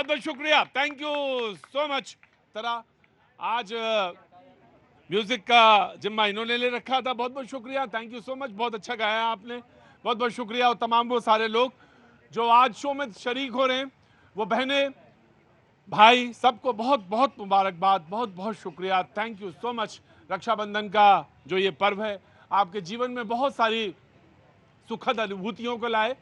बहुत बहुत शुक्रिया, थैंक यू सो मच। तरह आज म्यूजिक का जिम्मा इन्होंने ले रखा था। बहुत बहुत शुक्रिया, थैंक यू सो मच। बहुत अच्छा गाया आपने, बहुत बहुत शुक्रिया। और तमाम वो सारे लोग जो आज शो में शरीक हो रहे हैं, वो बहनें, भाई, सबको बहुत बहुत मुबारकबाद, बहुत बहुत शुक्रिया, thank you so much. Rakshabandhan का जो ये पर्व है, आपके जीवन में बहुत सारी सुखद अनुभूतियों को लाए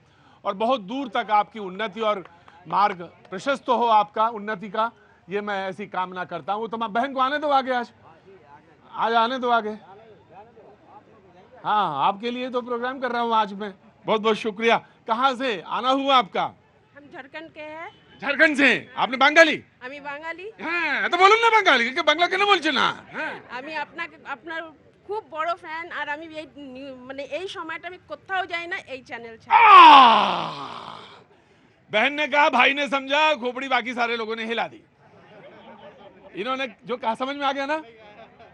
और बहुत दूर तक आपकी उन्नति और मार्ग प्रशस्त हो आपका उन्नति का, ये मैं ऐसी कामना करता हूँ। तो मैं बहन को आने दो आगे, आज आने दो आगे। हाँ, आपके लिए तो प्रोग्राम कर रहा हूँ आज मैं। बहुत बहुत शुक्रिया। कहाँ से आना हुआ आपका? हम झारखंड के हैं। झारखंड से? आपने बांगाली? আমি বাঙালি। হ্যাঁ, তো বলুন না বাঙালি, বাংলা কেন বলছেন না? হ্যাঁ, আমি আপনার খুব বড় ফ্যান। আর আমি এই মানে এই সময়টা আমি কোথাও যাই না এই চ্যানেল ছাড়া। बहन ने कहा, भाई ने समझा, खोपड़ी बाकी सारे लोगों ने हिला दी। इन्होंने जो कहा समझ में आ गया ना?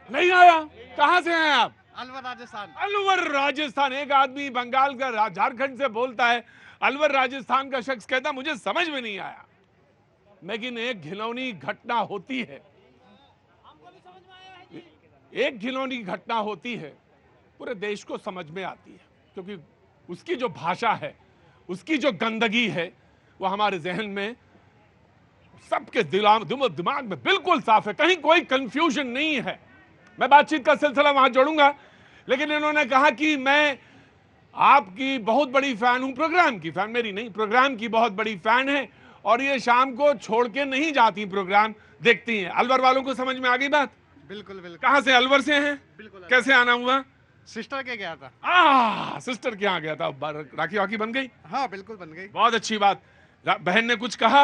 नहीं आया? कहाँ से हैं आप? अलवर राजस्थान। अलवर राजस्थान। एक आदमी बंगाल का झारखंड से बोलता है, अलवर राजस्थान का शख्स कहता मुझे समझ में नहीं आया। लेकिन एक घिनौनी घटना होती है, एक घिनौनी घटना होती है, पूरे देश को समझ में आती है, क्योंकि उसकी जो भाषा है, उसकी जो गंदगी है, वो हमारे जहन में, सबके दिमाग में बिल्कुल साफ है, कहीं कोई कंफ्यूजन नहीं है। मैं बातचीत का सिलसिला वहां जोड़ूंगा, लेकिन इन्होंने कहा कि मैं आपकी बहुत बड़ी फैन हूं, प्रोग्राम की फैन, मेरी नहीं, प्रोग्राम की बहुत बड़ी फैन है, और ये शाम को छोड़ के नहीं जाती, प्रोग्राम देखती हैं। अलवर वालों को समझ में आ गई बात? बिल्कुल बिल्कुल। कहां से? अलवर से हैं? बिल्कुल। कैसे आना हुआ? सिस्टर के गया था। सिस्टर के यहाँ गया था। राखी वाखी बन गई? हाँ बिल्कुल बन गई। बहुत अच्छी बात। बहन ने कुछ कहा?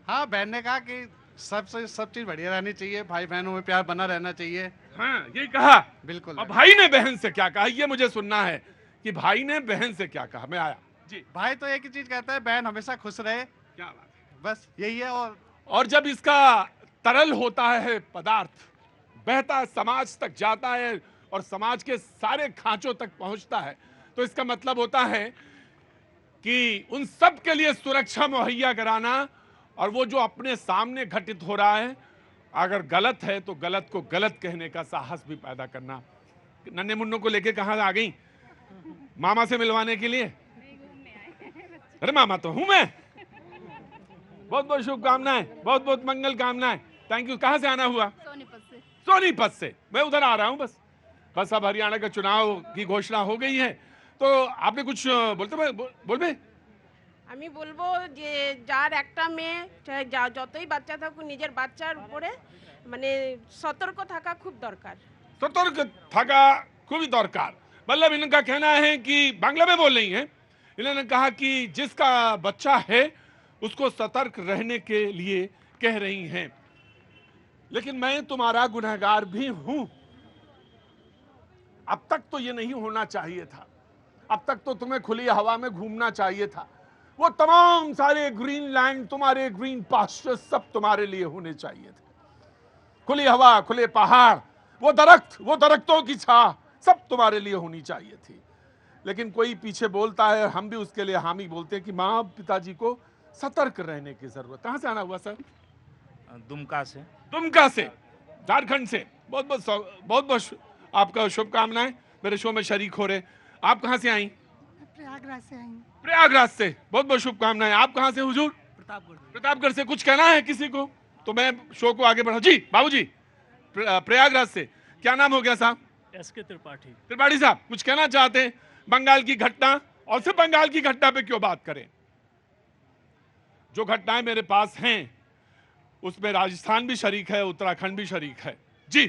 हाँ, बहन ने कहा कि सब चीज बढ़िया रहनी चाहिए, भाई बहनों में प्यार बना रहना चाहिए। हाँ, ये कहा। बिल्कुल। और भाई ने बहन से क्या कहा, ये मुझे सुनना है कि भाई ने बहन से क्या कहा। मैं आया जी। भाई तो एक ही चीज कहता है, बहन हमेशा खुश रहे। क्या बात है, बस यही है। और जब इसका तरल होता है पदार्थ, बहता है, समाज तक जाता है और समाज के सारे खांचों तक पहुंचता है, तो इसका मतलब होता है कि उन सब के लिए सुरक्षा मुहैया कराना, और वो जो अपने सामने घटित हो रहा है, अगर गलत है तो गलत को गलत कहने का साहस भी पैदा करना। नन्हे मुन्नों को लेके कहां आ गई? मामा से मिलवाने के लिए? अरे मामा तो हूं मैं। बहुत बहुत शुभकामनाएं, बहुत बहुत मंगल कामनाएं, थैंक यू। कहां से आना हुआ? सोनीपत से। सोनीपत से। मैं उधर आ रहा हूं बस अब हरियाणा का चुनाव की घोषणा हो गई है, तो आपने कुछ बोलबे? আমি বলবো যে যার একটা মেয়ে চাहे যতই বাচ্চা থাকুক, নিজের বাচ্চার উপরে মানে সতর্ক থাকা খুব দরকার। सतर्क थका खूब दरकार। मतलब इनका कहना है कि, बांग्ला में बोल रही हैं, इन्होंने कहा कि जिसका बच्चा है उसको सतर्क रहने के लिए कह रही हैं। लेकिन मैं तुम्हारा गुनहगार भी हूं। अब तक तो ये नहीं होना चाहिए था। अब तक तो तुम्हें खुली हवा में घूमना चाहिए था। वो तमाम सारे ग्रीन लैंड, तुम्हारे ग्रीन पास्चर, सब तुम्हारे लिए होने चाहिए थे। खुली हवा, खुले पहाड़, वो दरख्तों की छां, सब तुम्हारे लिए होनी चाहिए थी। लेकिन कोई पीछे बोलता है, हम भी उसके लिए हामी बोलते हैं कि माँ पिताजी को सतर्क रहने की जरूरत। कहां से आना हुआ सर? दुमका से। दुमका से, झारखंड से। बहुत बहुत आपका शुभकामनाएं, मेरे शो में शरीक हो रहे। आप कहां से आई? प्रयागराज से आई। प्रयागराज से, बहुत बहुत शुभकामनाएं। आप कहां से हुजूर? प्रतापगढ़ से। कुछ कहना है किसी को तो मैं शो को आगे बढ़ा। जी बाबूजी, प्रयागराज से। क्या नाम हो गया साहब? एसके त्रिपाठी। त्रिपाठी साहब, कुछ कहना चाहते हैं बंगाल की घटना? और सिर्फ बंगाल की घटना पे क्यों बात करें, जो घटनाएं मेरे पास हैं उसमें राजस्थान भी शरीक है, उत्तराखंड भी शरीक है। जी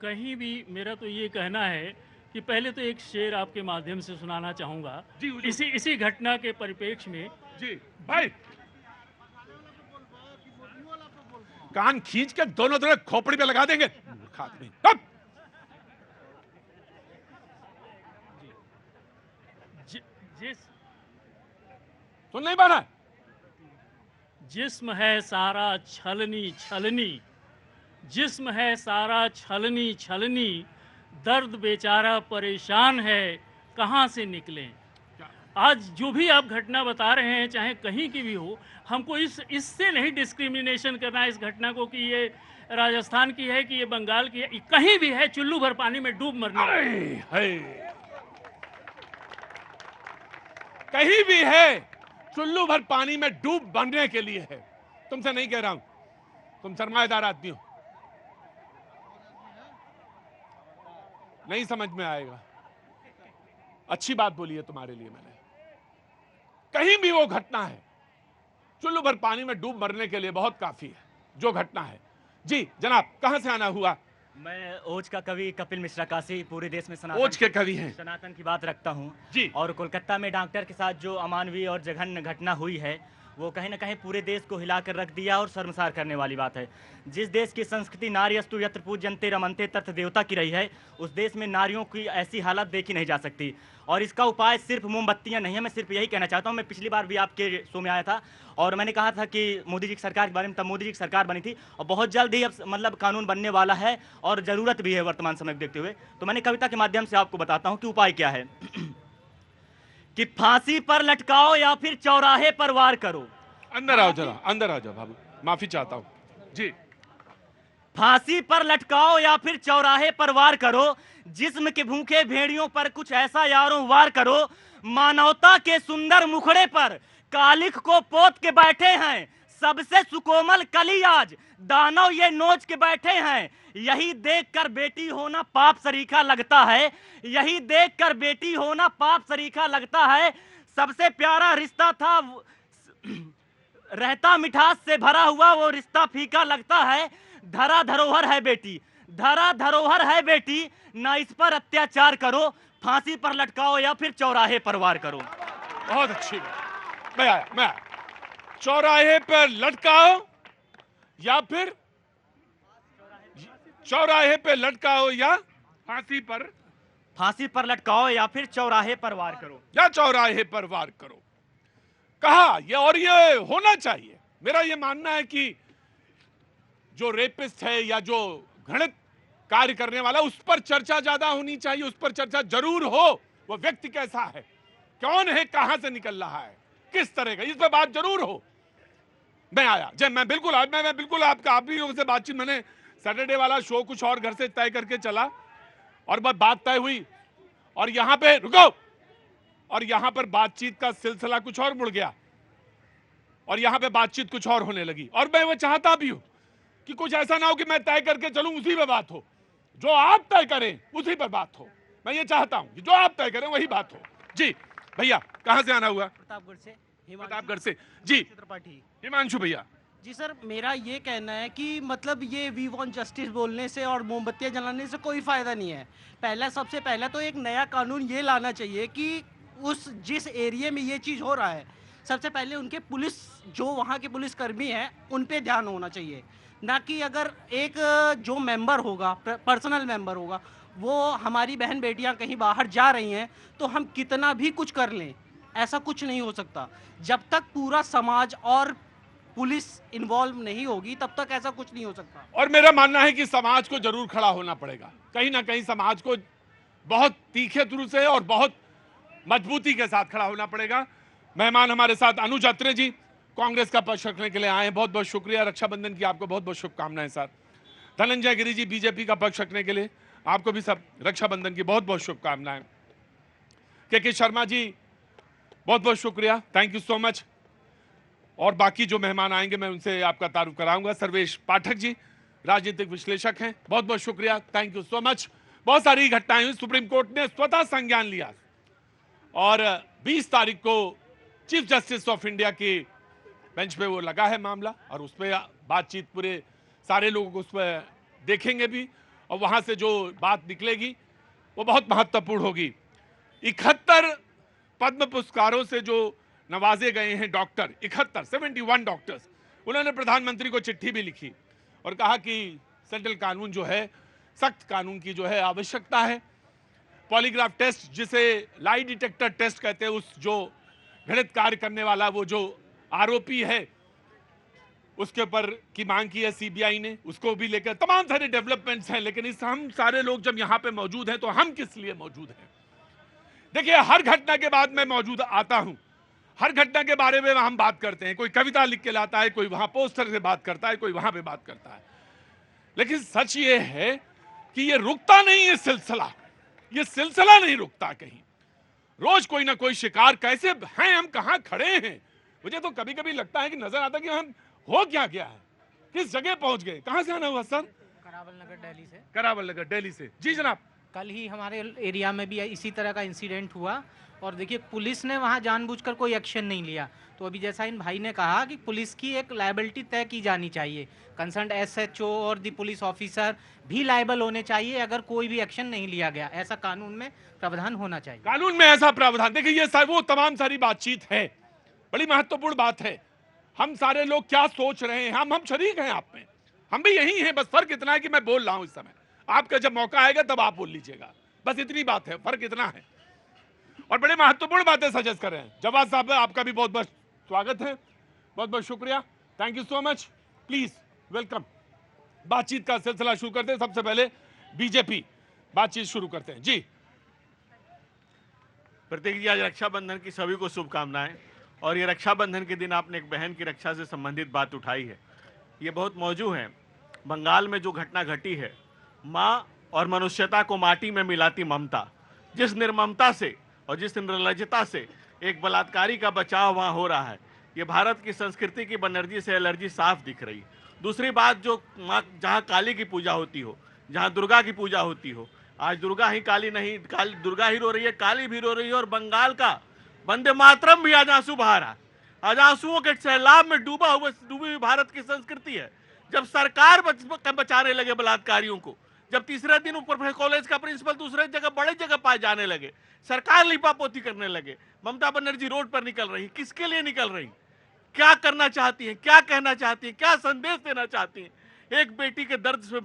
कहीं भी मेरा तो ये कहना है कि पहले तो एक शेर आपके माध्यम से सुनाना चाहूंगा इसी घटना के परिप्रेक्ष्य में। जी भाई, कान खींच के दोनों तरफ खोपड़ी पे लगा देंगे। सुन नहीं पाना। जिस्म है सारा छलनी छलनी, जिस्म है सारा छलनी छलनी, दर्द बेचारा परेशान है कहाँ से निकलें। आज जो भी आप घटना बता रहे हैं, चाहे कहीं की भी हो, हमको इससे नहीं डिस्क्रिमिनेशन करना है इस घटना को कि ये राजस्थान की है कि ये बंगाल की है, कहीं भी है चुल्लू भर पानी में डूब मरना कहीं भी है चुल्लू भर पानी में डूब मरने के लिए है। तुमसे नहीं कह रहा हूं, तुम सरमाएदार आदमी हो, नहीं समझ में आएगा। अच्छी बात बोली है तुम्हारे लिए मैंने। कहीं भी वो घटना है चुल्लू भर पानी में डूब मरने के लिए बहुत काफी है जो घटना है। जी जनाब, कहां से आना हुआ? मैं ओज का कवि कपिल मिश्रा काशी पूरे देश में ओज के कवि हैं। सनातन की बात रखता हूं जी। और कोलकाता में डॉक्टर के साथ जो अमानवीय और जघन्य घटना हुई है वो कहीं ना कहीं पूरे देश को हिलाकर रख दिया और शर्मसार करने वाली बात है। जिस देश की संस्कृति नार्यस्तु यत्र पूज्यन्ते रमन्ते तत्र देवता की रही है, उस देश में नारियों की ऐसी हालत देखी नहीं जा सकती। और इसका उपाय सिर्फ मोमबत्तियां नहीं है। मैं सिर्फ यही कहना चाहता हूं, मैं पिछली बार भी आपके शो में आया था और मैंने कहा था कि मोदी जी की सरकार के बारे में, तब मोदी जी की सरकार बनी थी और बहुत जल्द ही अब मतलब कानून बनने वाला है और ज़रूरत भी है वर्तमान समय को देखते हुए। तो मैंने कविता के माध्यम से आपको बताता हूँ कि उपाय क्या है कि फांसी पर लटकाओ या फिर चौराहे पर वार करो। अंदर आओ जरा, अंदर आ जाओ बाबू, माफी चाहता हूं जी। फांसी पर लटकाओ या फिर चौराहे पर वार करो, जिस्म के भूखे भेड़ियों पर कुछ ऐसा यारों वार करो, मानवता के सुंदर मुखड़े पर कालिख को पोत के बैठे हैं, सबसे सुकोमल कली आज दानव ये नोच के बैठे हैं। यही देखकर बेटी होना पाप सरीखा लगता है, यही देखकर बेटी होना पाप सरीखा लगता है। सबसे प्यारा रिश्ता था रहता मिठास से भरा हुआ, वो रिश्ता फीका लगता है। धरा धरोहर है बेटी, धरा धरोहर है बेटी, ना इस पर अत्याचार करो, फांसी पर लटकाओ या फिर चौराहे पर वार करो। बहुत अच्छी बात। मैं आया। चौराहे पर लटकाओ या फिर चौराहे पे लटकाओ या फांसी पर लटकाओ या फिर चौराहे पर वार करो, या चौराहे पर वार करो कहा। ये और ये होना चाहिए। मेरा ये मानना है कि जो रेपिस्ट है या जो घृणित कार्य करने वाला, उस पर चर्चा ज्यादा होनी चाहिए। उस पर चर्चा जरूर हो, वो व्यक्ति कैसा है, कौन है, कहां से निकल रहा है, किस तरह का, इस पर बात जरूर हो। मैं आया जब मैं बिल्कुल आपका आप ही लोगों से बातचीत, मैंने सैटरडे वाला शो कुछ और घर से तय करके चला और बस बात तय हुई और यहां पे रुको, और यहां पर बातचीत का सिलसिला कुछ और मुड़ गया और यहां पे बातचीत कुछ और होने लगी। और मैं वो चाहता भी हूं कि कुछ ऐसा ना हो कि मैं तय करके चलूं उसी पे बात हो, जो आप तय करें उसी पर बात हो। मैं ये चाहता हूं कि जो आप तय करें वही बात हो। जी भैया, कहां से आना हुआ? प्रतापगढ़ से। जी त्रिपाठी। हिमांशु भैया। जी सर, मेरा ये कहना है कि मतलब ये वी वांट जस्टिस बोलने से और मोमबत्तियां जलाने से कोई फ़ायदा नहीं है। सबसे पहला तो एक नया कानून ये लाना चाहिए कि जिस एरिया में ये चीज़ हो रहा है, सबसे पहले उनके पुलिस, जो वहाँ के पुलिसकर्मी हैं, उन पे ध्यान होना चाहिए। ना कि अगर एक जो मेंबर होगा, पर्सनल मेंबर होगा, वो हमारी बहन बेटियां कहीं बाहर जा रही हैं तो हम कितना भी कुछ कर लें, ऐसा कुछ नहीं हो सकता। जब तक पूरा समाज और पुलिस इन्वॉल्व नहीं होगी तब तक ऐसा कुछ नहीं हो सकता। और मेरा मानना है कि समाज को जरूर खड़ा होना पड़ेगा, कहीं ना कहीं समाज को बहुत तीखे तुरु से और बहुत मजबूती के साथ खड़ा होना पड़ेगा। मेहमान हमारे साथ अनुज अत्रे जी कांग्रेस का पक्ष रखने के लिए आए हैं, बहुत बहुत शुक्रिया। रक्षाबंधन की आपको बहुत बहुत शुभकामनाएं सर। धनंजय गिरी जी बीजेपी का पक्ष रखने के लिए आपको भी सब रक्षाबंधन की बहुत बहुत शुभकामनाएं। के शर्मा जी बहुत बहुत शुक्रिया, थैंक यू सो मच। और बाकी जो मेहमान आएंगे मैं उनसे आपका तारुफ कराऊंगा। सर्वेश पाठक जी राजनीतिक विश्लेषक हैं, बहुत बहुत शुक्रिया, थैंक यू सो मच। बहुत सारी घटनाएं हुई, सुप्रीम कोर्ट ने स्वतः संज्ञान लिया और 20 तारीख को चीफ जस्टिस ऑफ इंडिया की बेंच पे वो लगा है मामला और उस पर बातचीत पूरे सारे लोगों को उस पर देखेंगे भी और वहां से जो बात निकलेगी वो बहुत महत्वपूर्ण होगी। 71 पद्म पुरस्कारों से जो नवाजे गए हैं डॉक्टर, 71 डॉक्टर्स, उन्होंने प्रधानमंत्री को चिट्ठी भी लिखी और कहा कि सेंट्रल कानून जो है, सख्त कानून की जो है आवश्यकता है। पॉलीग्राफ टेस्ट, जिसे लाई डिटेक्टर टेस्ट कहते हैं, उस जो घृणित कार्य करने वाला वो जो आरोपी है उसके ऊपर की मांग की है सीबीआई ने, उसको भी लेकर तमाम सारे डेवलपमेंट्स हैं। लेकिन हम सारे लोग जब यहाँ पे मौजूद हैं तो हम किस लिए मौजूद हैं? देखिए, हर घटना के बाद मैं मौजूद आता हूं, हर घटना के बारे में हम बात करते हैं। कोई कविता लिख के लाता है, कोई वहां पोस्टर से बात करता है, कोई वहां पे बात करता है। लेकिन सच ये है कि ये रुकता नहीं, ये सिलसिला नहीं रुकता। कहीं रोज कोई ना कोई शिकार। कैसे हैं हम, कहां खड़े हैं? मुझे तो कभी कभी लगता है कि नजर आता है कि हम हो क्या गया है, किस जगह पहुंच गए। कहां से आना हुआ सर? करावल नगर दिल्ली से। करावल नगर दिल्ली से। जी जनाब। कल ही हमारे एरिया में भी इसी तरह का इंसिडेंट हुआ और देखिए पुलिस ने वहां जानबूझकर कोई एक्शन नहीं लिया। तो अभी जैसा इन भाई ने कहा कि पुलिस की एक लायबिलिटी तय की जानी चाहिए, कंसर्न एसएचओ और दी पुलिस ऑफिसर भी लायबल होने चाहिए अगर कोई भी एक्शन नहीं लिया गया। ऐसा कानून में प्रावधान होना चाहिए। कानून में ऐसा प्रावधान, देखिए ये वो तमाम सारी बातचीत है, बड़ी महत्वपूर्ण बात है। हम सारे लोग क्या सोच रहे हैं, हम शरीक हैं आप में, हम भी यही हैं। बस फर्क इतना है कि मैं बोल रहा हूं इस समय, आपका जब मौका आएगा तब आप बोल लीजिएगा, बस इतनी बात है, फर्क इतना है। और बड़े महत्वपूर्ण बातें सजेस्ट कर रहे हैं जवाद साहब, आपका भी बहुत बहुत स्वागत है, बहुत बहुत शुक्रिया, thank you so much, please welcome. बातचीत का सिलसिला शुरू करते हैं। सबसे पहले बीजेपी बातचीत शुरू करते हैं। जी प्रतीक जी, आज रक्षाबंधन की सभी को शुभकामनाएं। और ये रक्षाबंधन के दिन आपने एक बहन की रक्षा से संबंधित बात उठाई है, ये बहुत मौजू है। बंगाल में जो घटना घटी है, माँ और मनुष्यता को माटी में मिलाती ममता, जिस निर्ममता से और जिस निर्लज्जता से एक बलात्कारी का बचाव वहाँ हो रहा है, ये भारत की संस्कृति की बनर्जी से एलर्जी साफ दिख रही। दूसरी बात, जो माँ जहाँ काली की पूजा होती हो, जहाँ दुर्गा की पूजा होती हो, आज दुर्गा ही काली नहीं, दुर्गा ही रो रही है, काली भी रो रही है। और बंगाल का वंदे मातरम भी आज आंसू बहा रहा है। आज आंसुओं के सैलाब में डूबी हुई भारत की संस्कृति है। जब सरकार बचाने लगे बलात्कारियों को, जब तीसरे दिन ऊपर कॉलेज का प्रिंसिपल दूसरे जगह बड़े जगह पाए जाने लगे, सरकार लिपापोती करने लगे, ममता बनर्जी रोड पर निकल रही। किसके लिए निकल रही, क्या करना चाहती है, क्या कहना चाहती है, क्या संदेश देना चाहती है? एक बेटी के दर्द से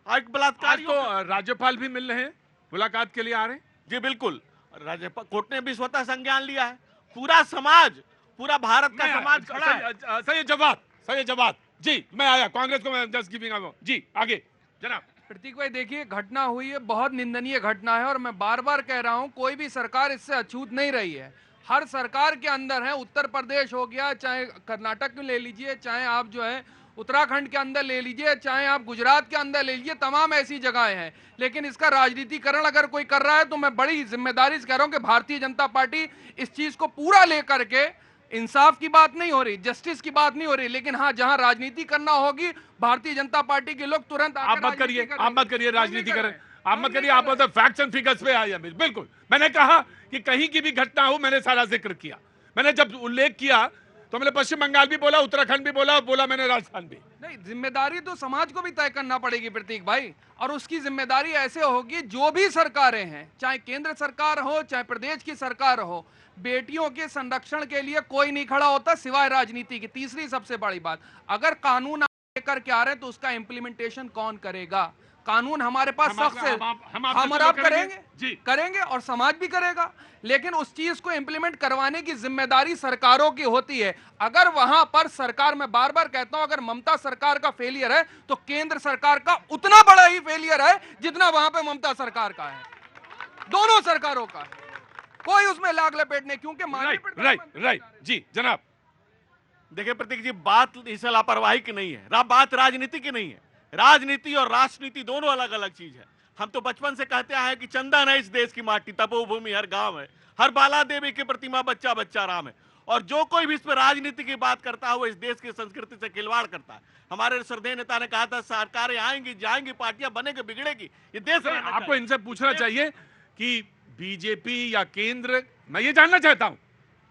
आज बलात्कार तो राज्यपाल भी मिल रहे हैं, मुलाकात के लिए आ रहे हैं। जी बिल्कुल, राज्यपाल कोर्ट ने भी स्वतः संज्ञान लिया है। पूरा समाज, पूरा भारत का समाज खड़ा है। सही जवाब जी, मैं आया कांग्रेस को, मैं जस्ट गिविंग जी आगे जनाब। प्रतीक भाई देखिए, घटना हुई है, बहुत निंदनीय घटना है और मैं बार बार कह रहा हूं कोई भी सरकार इससे अछूत नहीं रही है। हर सरकार के अंदर है, उत्तर प्रदेश हो गया, चाहे कर्नाटक में ले लीजिए, चाहे आप जो है उत्तराखंड के अंदर ले लीजिए, चाहे आप गुजरात के अंदर ले लीजिए, तमाम ऐसी जगहें हैं। लेकिन इसका राजनीतिकरण अगर कोई कर रहा है तो मैं बड़ी जिम्मेदारी से कह रहा हूं कि भारतीय जनता पार्टी इस चीज को पूरा लेकर के, इंसाफ की बात नहीं हो रही, जस्टिस की बात नहीं हो रही, लेकिन हाँ जहां राजनीति करना होगी भारतीय जनता पार्टी के लोग तुरंत आप मत करिए राजनीति करें, आप मत करिए, आप फैक्ट्स एंड फिगर्स पे आइए। बिल्कुल, मैंने कहा कि कहीं की भी घटना हो, मैंने सारा जिक्र किया। मैंने जब उल्लेख किया तो मैंने पश्चिम बंगाल भी बोला, उत्तराखंड भी बोला मैंने राजस्थान भी। नहीं, जिम्मेदारी तो समाज को भी तय करना पड़ेगी प्रतीक भाई, और उसकी जिम्मेदारी ऐसे होगी, जो भी सरकारें हैं, चाहे केंद्र सरकार हो चाहे प्रदेश की सरकार हो, बेटियों के संरक्षण के लिए कोई नहीं खड़ा होता सिवाय राजनीति की। तीसरी सबसे बड़ी बात, अगर कानून लेकर के आ रहे हैं तो उसका इम्प्लीमेंटेशन कौन करेगा? कानून हमारे पास सख्त है, हम आप करेंगे और समाज भी करेगा, लेकिन उस चीज को इंप्लीमेंट करवाने की जिम्मेदारी सरकारों की होती है। अगर वहां पर सरकार, मैं बार बार कहता हूं, अगर ममता सरकार का फेलियर है तो केंद्र सरकार का उतना बड़ा ही फेलियर है जितना वहां पे ममता सरकार का है, दोनों सरकारों का। कोई उसमें लाग लपेटने, क्योंकि राइट जी जनाब। देखिए प्रतीक जी, बात इस लापरवाही की नहीं है, बात राजनीति की नहीं है। राजनीति और राष्ट्रनीति दोनों अलग अलग चीज है। हम तो बचपन से कहते हैं कि चंदन है इस देश की माटी, तपोभूमि हर गांव है, हर बाला देवी की प्रतिमा बच्चा बच्चा राम है। और जो कोई भी इस पर राजनीति की बात करता है वो इस देश की संस्कृति से खिलवाड़ करता है। हमारे श्रद्धेय नेता ने कहा था सरकारें आएंगी जाएंगी, पार्टियां बनेगी बिगड़ेगी, ये देश आपको इनसे पूछना चाहिए कि बीजेपी या केंद्र, मैं ये जानना चाहता हूं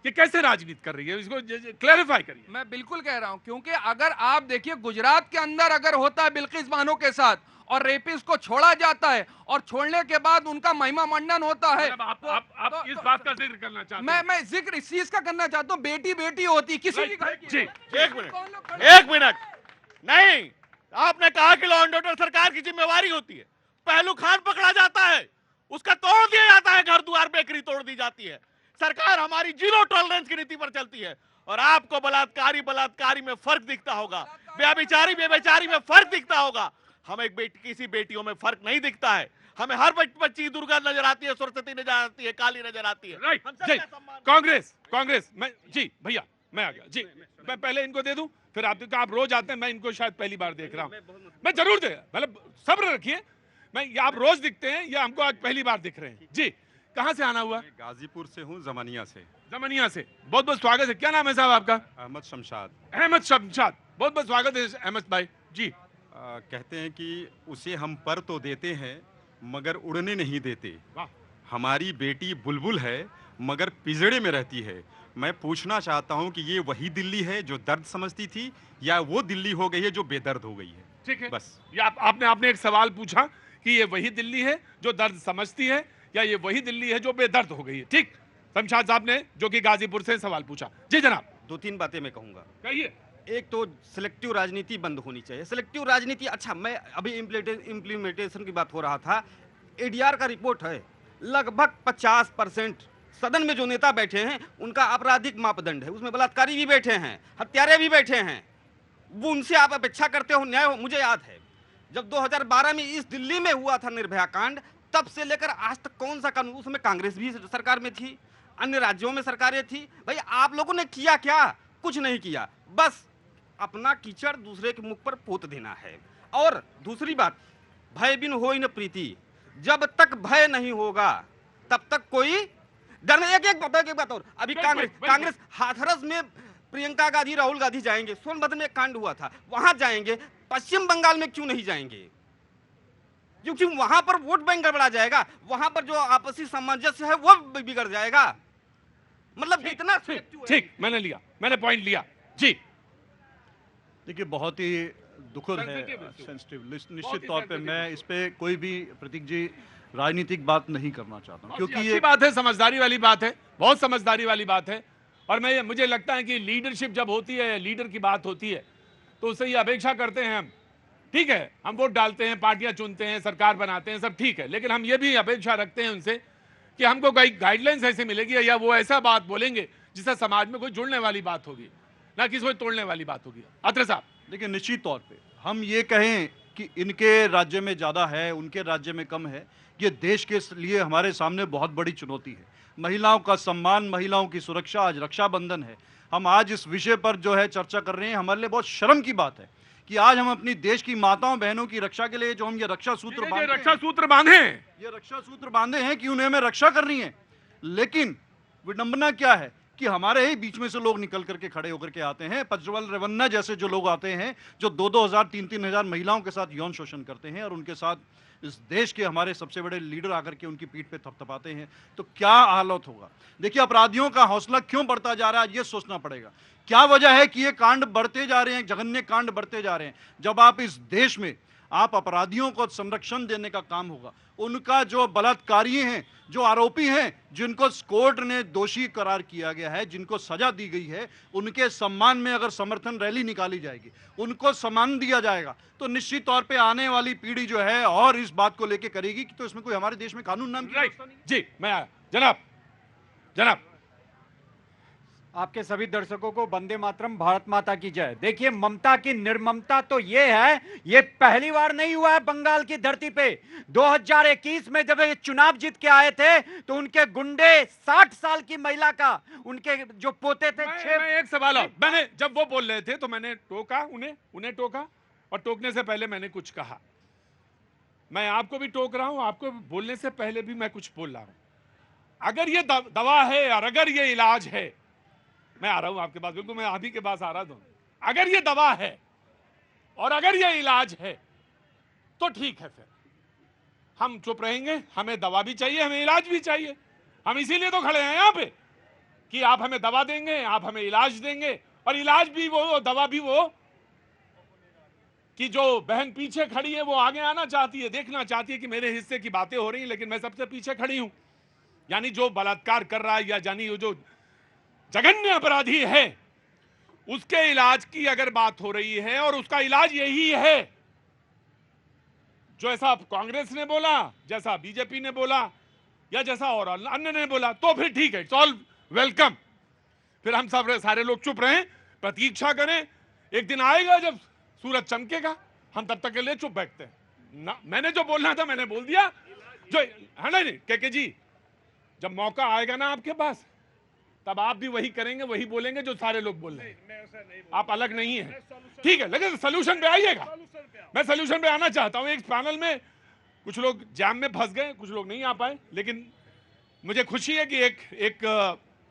कि कैसे राजनीति कर रही है, इसको क्लैरिफाई करिए। मैं बिल्कुल कह रहा हूं, क्योंकि अगर आप देखिए गुजरात के अंदर अगर होता है बिल्किस बानो के साथ और रेपिस्ट को छोड़ा जाता है और छोड़ने के बाद उनका महिमा मंडन होता है, आप इस बात का जिक्र करना चाहते हैं? मैं जिक्र इस चीज का करना चाहता हूं, बेटी बेटी होती किसी की घर की। एक मिनट नहीं, आपने कहा कि लॉ एंड ऑर्डर सरकार की जिम्मेवारी होती है। पहलू खान पकड़ा जाता है, उसका तोड़ दिया जाता है, घर द्वार बेकरी तोड़ दी जाती है। सरकार हमारी जीरो टॉलरेंस की नीति पर चलती है। और आपको बलात्कारी में फर्क दिखता होगा, बेचारी में फर्क दिखता होगा, हमें किसी बेटियों में फर्क नहीं दिखता है। हमें हर बच्ची दुर्गा नजर आती है, सरस्वती नजर आती है, काली नजर आती है। राइट हम सबका जी। सम्मान कांग्रेस मैं जी भैया मैं आ गया जी। मैं पहले इनको दे दूं, फिर आप रोज आते हैं, मैं इनको शायद पहली बार देख रहा हूं। मैं जरूर दे, मतलब सब्र रखिए। ये आप रोज दिखते हैं या हमको आज पहली बार दिख रहे हैं जी? कहाँ से आना हुआ? गाजीपुर से हूँ, जमानिया से। जमानिया से। बहुत बहुत स्वागत है। क्या नाम है साहब आपका? अहमद शमशाद। अहमद शमशाद, बहुत बहुत स्वागत है अहमद भाई जी। कहते हैं कि उसे हम पर तो देते हैं मगर उड़ने नहीं देते। वाह। हमारी बेटी बुलबुल है मगर पिंजड़े में रहती है। मैं पूछना चाहता हूं कि ये वही दिल्ली है जो दर्द समझती थी या वो दिल्ली हो गई है जो बेदर्द हो गई है? ठीक है, बस ये आपने एक सवाल पूछा कि ये वही दिल्ली है जो दर्द समझती है या ये वही दिल्ली है जो बेदर्द हो गई है। ठीक, शमशाद साहब ने जो कि गाजीपुर से सवाल पूछा। जी जनाब। दो तीन बातें मैं कहूंगा। कहिए। एक तो सिलेक्टिव राजनीति बंद होनी चाहिए। सिलेक्टिव राजनीति, अच्छा मैं अभी इम्प्लीमेंटेशन की बात हो रहा था, एडीआर का रिपोर्ट है, लगभग 50% सदन में जो नेता बैठे हैं उनका आपराधिक मापदंड है, उसमें बलात्कारी भी बैठे हैं, हत्यारे भी बैठे हैं। वो उनसे आप अपेक्षा करते हो न्याय हो? मुझे याद है जब 2012 में इस दिल्ली में हुआ था निर्भया कांड, तब से लेकर आज तक कौन सा कानून, उसमें कांग्रेस भी सरकार में थी, अन्य राज्यों में सरकारें थी। भाई आप लोगों ने किया क्या? कुछ नहीं किया, बस अपना कीचड़ दूसरे के मुख पर पोत देना है। और दूसरी बात, भय बिन होई न प्रीति, जब तक भय नहीं होगा तब तक कोई डर नहीं। एक बात और, अभी कांग्रेस हाथरस में प्रियंका गांधी राहुल गांधी जाएंगे, सोनभद्र में एक कांड हुआ था वहां जाएंगे, पश्चिम बंगाल में क्यों नहीं जाएंगे? क्योंकि वहां पर वोट बैंक गड़बड़ा जाएगा, वहां पर जो आपसी सामंजस्य है वो बिगड़ जाएगा। मतलब इतना ठीक, मैंने लिया, मैंने पॉइंट लिया जी। देखिए बहुत ही दुखद है, सेंसिटिव। निश्चित तौर पे मैं इस पे कोई भी, प्रतीक जी, राजनीतिक बात नहीं करना चाहता हूँ, क्योंकि ये बात है, समझदारी वाली बात है, बहुत समझदारी वाली बात है। और मुझे लगता है कि लीडरशिप जब होती है, लीडर की बात होती है, तो उससे ये अपेक्षा करते हैं हम, ठीक है, हम वोट डालते हैं, पार्टियां चुनते हैं, सरकार बनाते हैं, सब ठीक है, लेकिन हम ये भी अपेक्षा रखते हैं उनसे कि हमको गाइडलाइंस ऐसे मिलेगी या वो ऐसा बात बोलेंगे जिससे समाज में कोई जुड़ने वाली बात होगी, ना किसी को तोड़ने वाली बात होगी। अत्रे साहब। देखिए निश्चित तौर पे हम ये कहें कि इनके राज्य में ज़्यादा है, उनके राज्य में कम है, ये देश के लिए हमारे सामने बहुत बड़ी चुनौती है। महिलाओं का सम्मान, महिलाओं की सुरक्षा, आज रक्षाबंधन है, हम आज इस विषय पर जो है चर्चा कर रहे हैं। हमारे लिए बहुत शर्म की बात है कि आज हम अपनी देश की माताओं बहनों की रक्षा के लिए जो हम ये रक्षा सूत्र बांधे हैं कि उन्हें हमें रक्षा करनी है, लेकिन विडंबना क्या है कि हमारे ही बीच में से लोग निकल करके खड़े होकर के आते हैं। प्रज्वल रेवन्ना जैसे जो लोग आते हैं जो 2-2 हज़ार 3-3 हज़ार महिलाओं के साथ यौन शोषण करते हैं और उनके साथ इस देश के हमारे सबसे बड़े लीडर आकर के उनकी पीठ पे थपथपाते हैं, तो क्या हालत होगा। देखिए अपराधियों का हौसला क्यों बढ़ता जा रहा है, ये सोचना पड़ेगा। क्या वजह है कि ये कांड बढ़ते जा रहे हैं, जघन्य कांड बढ़ते जा रहे हैं। जब आप इस देश में आप अपराधियों को संरक्षण देने का काम होगा, उनका जो बलात्कारी हैं, जो आरोपी हैं, जिनको कोर्ट ने दोषी करार किया गया है, जिनको सजा दी गई है, उनके सम्मान में अगर समर्थन रैली निकाली जाएगी, उनको सम्मान दिया जाएगा, तो निश्चित तौर पे आने वाली पीढ़ी जो है और इस बात को लेके करेगी कि तो इसमें कोई हमारे देश में कानून नाम की व्यवस्था नहीं। जी मैं आया। जनाब आपके सभी दर्शकों को वंदे मातरम, भारत माता की जय। देखिए ममता की निर्ममता तो ये है, ये पहली बार नहीं हुआ है बंगाल की धरती पे। 2021 में जब ये चुनाव जीत के आए थे तो उनके गुंडे 60 साल की महिला का, उनके जो पोते थे मैं एक सवाल और, मैंने जब वो बोल रहे थे तो मैंने टोका उन्हें टोका, और टोकने से पहले मैंने कुछ कहा। मैं आपको भी टोक रहा हूं, आपको बोलने से पहले भी मैं कुछ बोल रहा हूं। अगर ये दवा है और अगर ये इलाज है, मैं आ रहा हूं आपके पास, बिल्कुल मैं आप ही के पास आ रहा हूं। अगर ये दवा है और अगर ये इलाज है तो ठीक है, फिर हम चुप रहेंगे। हमें दवा भी चाहिए, हमें इलाज भी चाहिए। हम इसीलिए तो खड़े हैं यहां पे कि आप हमें दवा देंगे, आप हमें इलाज देंगे, और इलाज भी वो, दवा भी वो, कि जो बहन पीछे खड़ी है वो आगे आना चाहती है, देखना चाहती है कि मेरे हिस्से की बातें हो रही हैं, लेकिन मैं सबसे पीछे खड़ी हूं। यानी जो बलात्कार कर रहा है या यानी जो जघन्य अपराधी है, उसके इलाज की अगर बात हो रही है और उसका इलाज यही है, जो ऐसा कांग्रेस ने बोला, जैसा बीजेपी ने बोला या जैसा और अन्य ने बोला, तो फिर ठीक है, इट्स ऑल वेलकम। फिर हम सब सारे लोग चुप रहें, प्रतीक्षा करें। एक दिन आएगा जब सूरज चमकेगा, हम तब तक के लिए चुप बैठते हैं ना। मैंने जो बोलना था मैंने बोल दिया, जो है ना, नहीं के जी, जब मौका आएगा ना आपके पास, तब आप भी वही करेंगे, वही बोलेंगे जो सारे लोग बोल रहे हैं। आप अलग नहीं है, ठीक है, लेकिन सोल्यूशन पे आइएगा। मैं सोल्यूशन पे आना चाहता हूं। एक पैनल में कुछ लोग जाम में फंस गए, कुछ लोग नहीं आ पाए, लेकिन मुझे खुशी है कि एक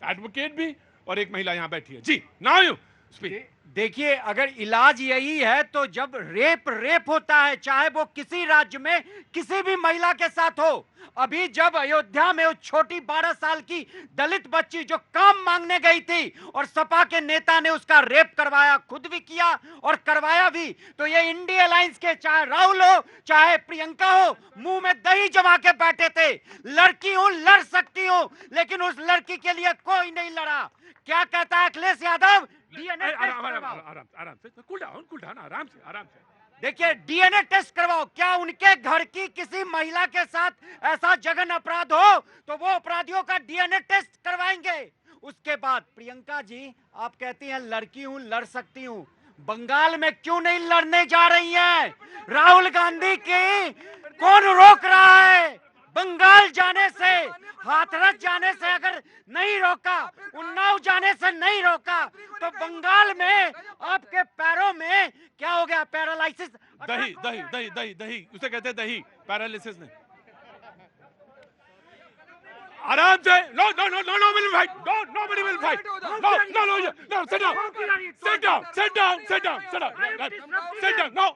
एडवोकेट भी और एक महिला यहां बैठी है। जी, नाउ यू स्पीक। देखिए, अगर इलाज यही है तो जब रेप होता है, चाहे वो किसी राज्य में किसी भी महिला के साथ हो, अभी जब अयोध्या में उस छोटी 12 साल की दलित बच्ची जो काम मांगने गई थी और सपा के नेता ने उसका रेप करवाया, खुद भी किया और करवाया भी, तो ये इंडिया अलायंस के चाहे राहुल हो चाहे प्रियंका हो, मुंह में दही जमा के बैठे थे। लड़की हूं, लड़ सकती हूं, लेकिन उस लड़की के लिए कोई नहीं लड़ा। क्या कहता है अखिलेश यादव? डीएनए आराम से, कूल डाउन, आराम से। देखिए, डीएनए टेस्ट करवाओ। क्या उनके घर की किसी महिला के साथ ऐसा जघन अपराध हो तो वो अपराधियों का डीएनए टेस्ट करवाएंगे। उसके बाद प्रियंका जी, आप कहती हैं लड़की हूं, लड़ सकती हूं, बंगाल में क्यों नहीं लड़ने जा रही हैं? राहुल गांधी की कौन रोक रहा है? बंगाल जाने से, हाथरस जाने से अगर नहीं रोका, उन्नाव जाने से नहीं रोका, तो बंगाल में आपके पैरों में क्या हो गया? पैरालिसिस। दही उसे कहते हैं दही, पैरालिसिस नहीं। आराम से। No will fight, nobody will fight. No, sit down.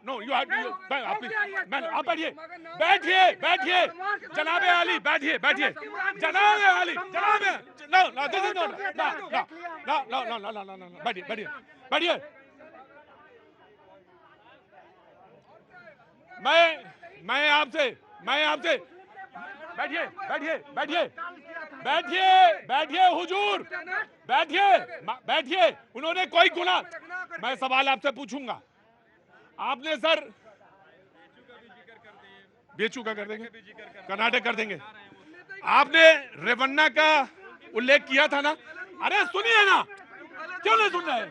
No, you have to, आप बैठिए, जनाबे आली, बैठिए, जनाबे आली, no, this is not, no, बैठिए। मैं आपसे बैठिए हुजूर, बैठिए। उन्होंने कोई गुनाह, मैं सवाल आपसे पूछूंगा। आपने सर बेचू का कर देंगे, कर्नाटक कर देंगे। आपने रेवन्ना का उल्लेख किया था ना? अरे सुनिए ना, क्यों नहीं सुन रहे?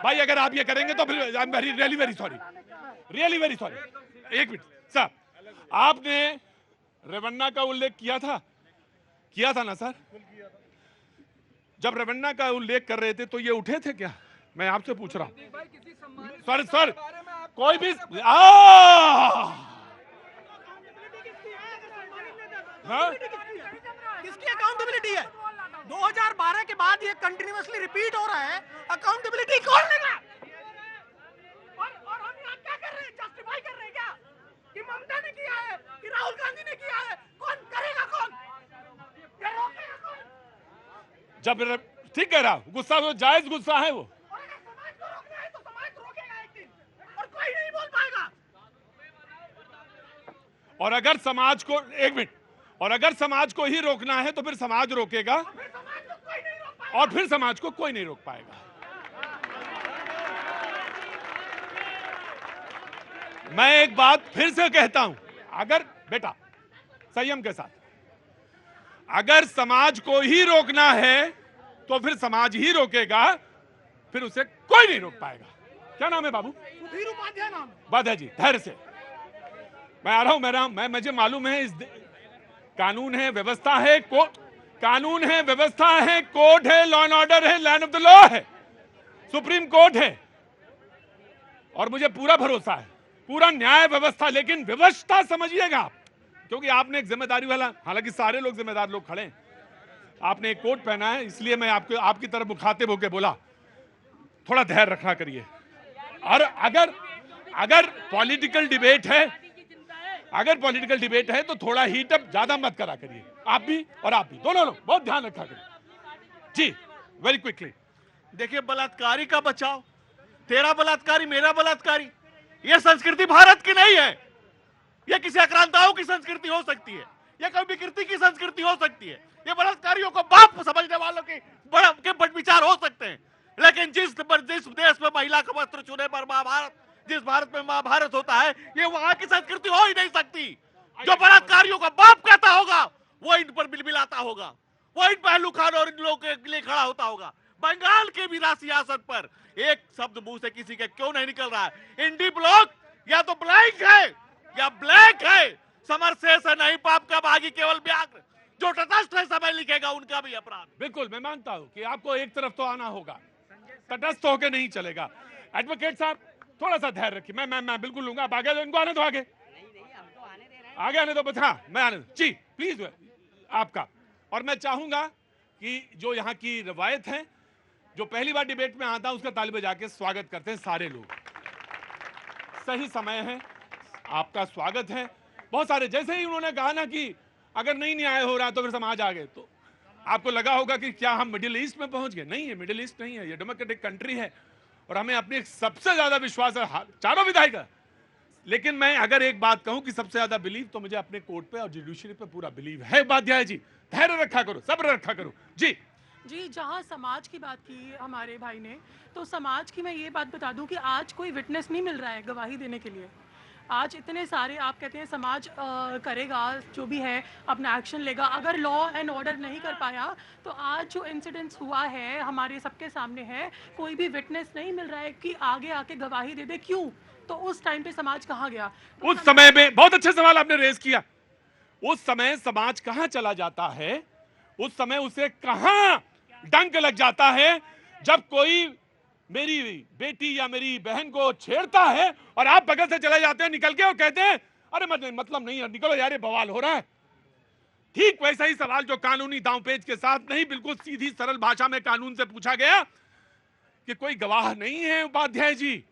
भाई अगर आप ये करेंगे तो फिर I am really very sorry. एक मिनट सर, आपने रेवन्ना का उल्लेख किया था ना सर? जब रेवन्ना का उल्लेख कर रहे थे तो ये उठे थे क्या? मैं आपसे पूछ रहा हूं। सर कोई भी किसकी अकाउंटेबिलिटी है? 2012 के बाद ये कंटिन्यूअसली रिपीट हो रहा है। अकाउंटेबिलिटी कौन लेगा? और हम यहाँ क्या कर रहे हैं? जस्टिफाई कर रहे हैं क्या कि ममता ने किया है, कि राहुल गांधी ने किया है? कौन करेगा? कौन ये रोकेगा? कौन? जब ठीक कह रहा, गुस्सा तो जायज गुस्सा है वो। और अगर समाज को रोकना है तो समाज रोकेगा एक दिन, और कोई नहीं बोल पाएगा। और अगर समाज को, एक मिनट, और अगर समाज को ही रोकना है तो फिर समाज रोकेगा, और फिर समाज को कोई नहीं रोक पाएगा। मैं एक बात फिर से कहता हूं, अगर बेटा संयम के साथ, अगर समाज को ही रोकना है तो फिर समाज ही रोकेगा, फिर उसे कोई नहीं रोक पाएगा। क्या नाम है बाबू? सुधीर उपाध्याय नाम है। बात है जी, धैर्य से। मैं आ रहा हूं, मुझे मालूम है इस कानून है, व्यवस्था है, कानून है, व्यवस्था है, कोर्ट है, लॉ एंड ऑर्डर है, लैंड ऑफ द लॉ है, सुप्रीम कोर्ट है, और मुझे पूरा भरोसा है, पूरा न्याय व्यवस्था। लेकिन व्यवस्था समझिएगा आप, क्योंकि आपने एक जिम्मेदारी वाला, हालांकि सारे लोग जिम्मेदार लोग खड़े हैं, आपने एक कोट पहना है, इसलिए मैं आपकी तरफ मुखातिब होकर बोला, थोड़ा धैर्य रखा करिए। और अगर पॉलिटिकल डिबेट है, तो थोड़ा हीट अप ज्यादा मत करा करिए, आप भी और आप भी, दोनों लोग बहुत ध्यान रखा करिए। जी, वेरी क्विकली। देखिए, बलात्कारी का बचाव, तेरा बलात्कारी मेरा बलात्कारी, यह संस्कृति भारत की नहीं है। यह किसी आक्रांताओं की संस्कृति हो सकती है, यह कभी विकृति की संस्कृति हो सकती है, ये बलात्कारियों को बाप समझने वालों के बड़ विचार हो सकते हैं। लेकिन जिस देश में महिला का वस्त्र छूने पर महाभारत, जिस भारत में महाभारत होता है, ये वहां की संस्कृति हो ही नहीं सकती। जो बलात्कारियों का बाप कहता होगा वो इन पर बिलबिलाता होगा, वो इन पहलू खान और इन लोगों के लिए खड़ा होता होगा। बंगाल के भी सियासत पर एक शब्द मुंह से किसी के क्यों नहीं निकल रहा है? इंडी ब्लॉक या तो ब्लैंक है या ब्लैक है, समर शेष है नहीं पाप का भागी केवल व्याघ्र, जो तटस्थ है समय लिखेगा उनका भी अपराध। बिल्कुल, मैं मानता हूं कि आपको एक तरफ तो आना होगा, तटस्थ होकर नहीं चलेगा। एडवोकेट साहब थोड़ा सा धैर्य रखिए, मैं बिल्कुल लूंगा। आप आगे इनको आने दो, आगे आने दो, बस हाँ मैं आने दो जी प्लीज आपका। और मैं चाहूंगा कि जो यहाँ की रवायत है, जो पहली बार डिबेट में आता है उसका ताली बजा के स्वागत करते हैं सारे लोग। सही समय है, आपका स्वागत है। बहुत सारे, जैसे ही उन्होंने कहा ना कि अगर नहीं न्याय हो रहा तो फिर समाज आ गए, तो आपको लगा होगा कि क्या हम मिडिल ईस्ट में पहुंच गए। नहीं है, मिडिल ईस्ट नहीं है, ये डेमोक्रेटिक कंट्री है और हमें अपनी सबसे ज्यादा विश्वास है चारों विधायक। लेकिन मैं अगर एक बात कहूं कि सबसे ज्यादा बिलीव तो मुझे अपने कोर्ट पे और जुडिशरी पे पूरा बिलीव है। उपाध्याय जी धैर्य रखा करो, सब्र रखा करो जी। जी, जहाँ समाज की बात की हमारे भाई ने, तो समाज की मैं ये बात बता दूं कि आज कोई विटनेस नहीं मिल रहा है गवाही देने के लिए। आज इतने सारे, आप कहते हैं समाज करेगा जो भी है, अपना एक्शन लेगा। अगर लॉ एंड ऑर्डर नहीं कर पाया तो आज जो इंसिडेंट्स हुआ है हमारे सबके सामने है, कोई भी विटनेस नहीं मिल रहा है कि आगे आके गवाही दे दे। क्यों? तो उस टाइम पे समाज कहाँ गया? तो उस समय में, बहुत अच्छा सवाल आपने रेज किया, उस समय समाज कहाँ चला जाता है? उस समय उसे कहाँ डंक लग जाता है जब कोई मेरी बेटी या मेरी बहन को छेड़ता है और आप बगल से चले जाते हैं निकल के और कहते हैं अरे मतलब नहीं है, निकलो यार, ये बवाल हो रहा है। ठीक वैसा ही सवाल जो कानूनी दांवपेच के साथ नहीं, बिल्कुल सीधी सरल भाषा में कानून से पूछा गया कि कोई गवाह नहीं है उपाध्याय जी,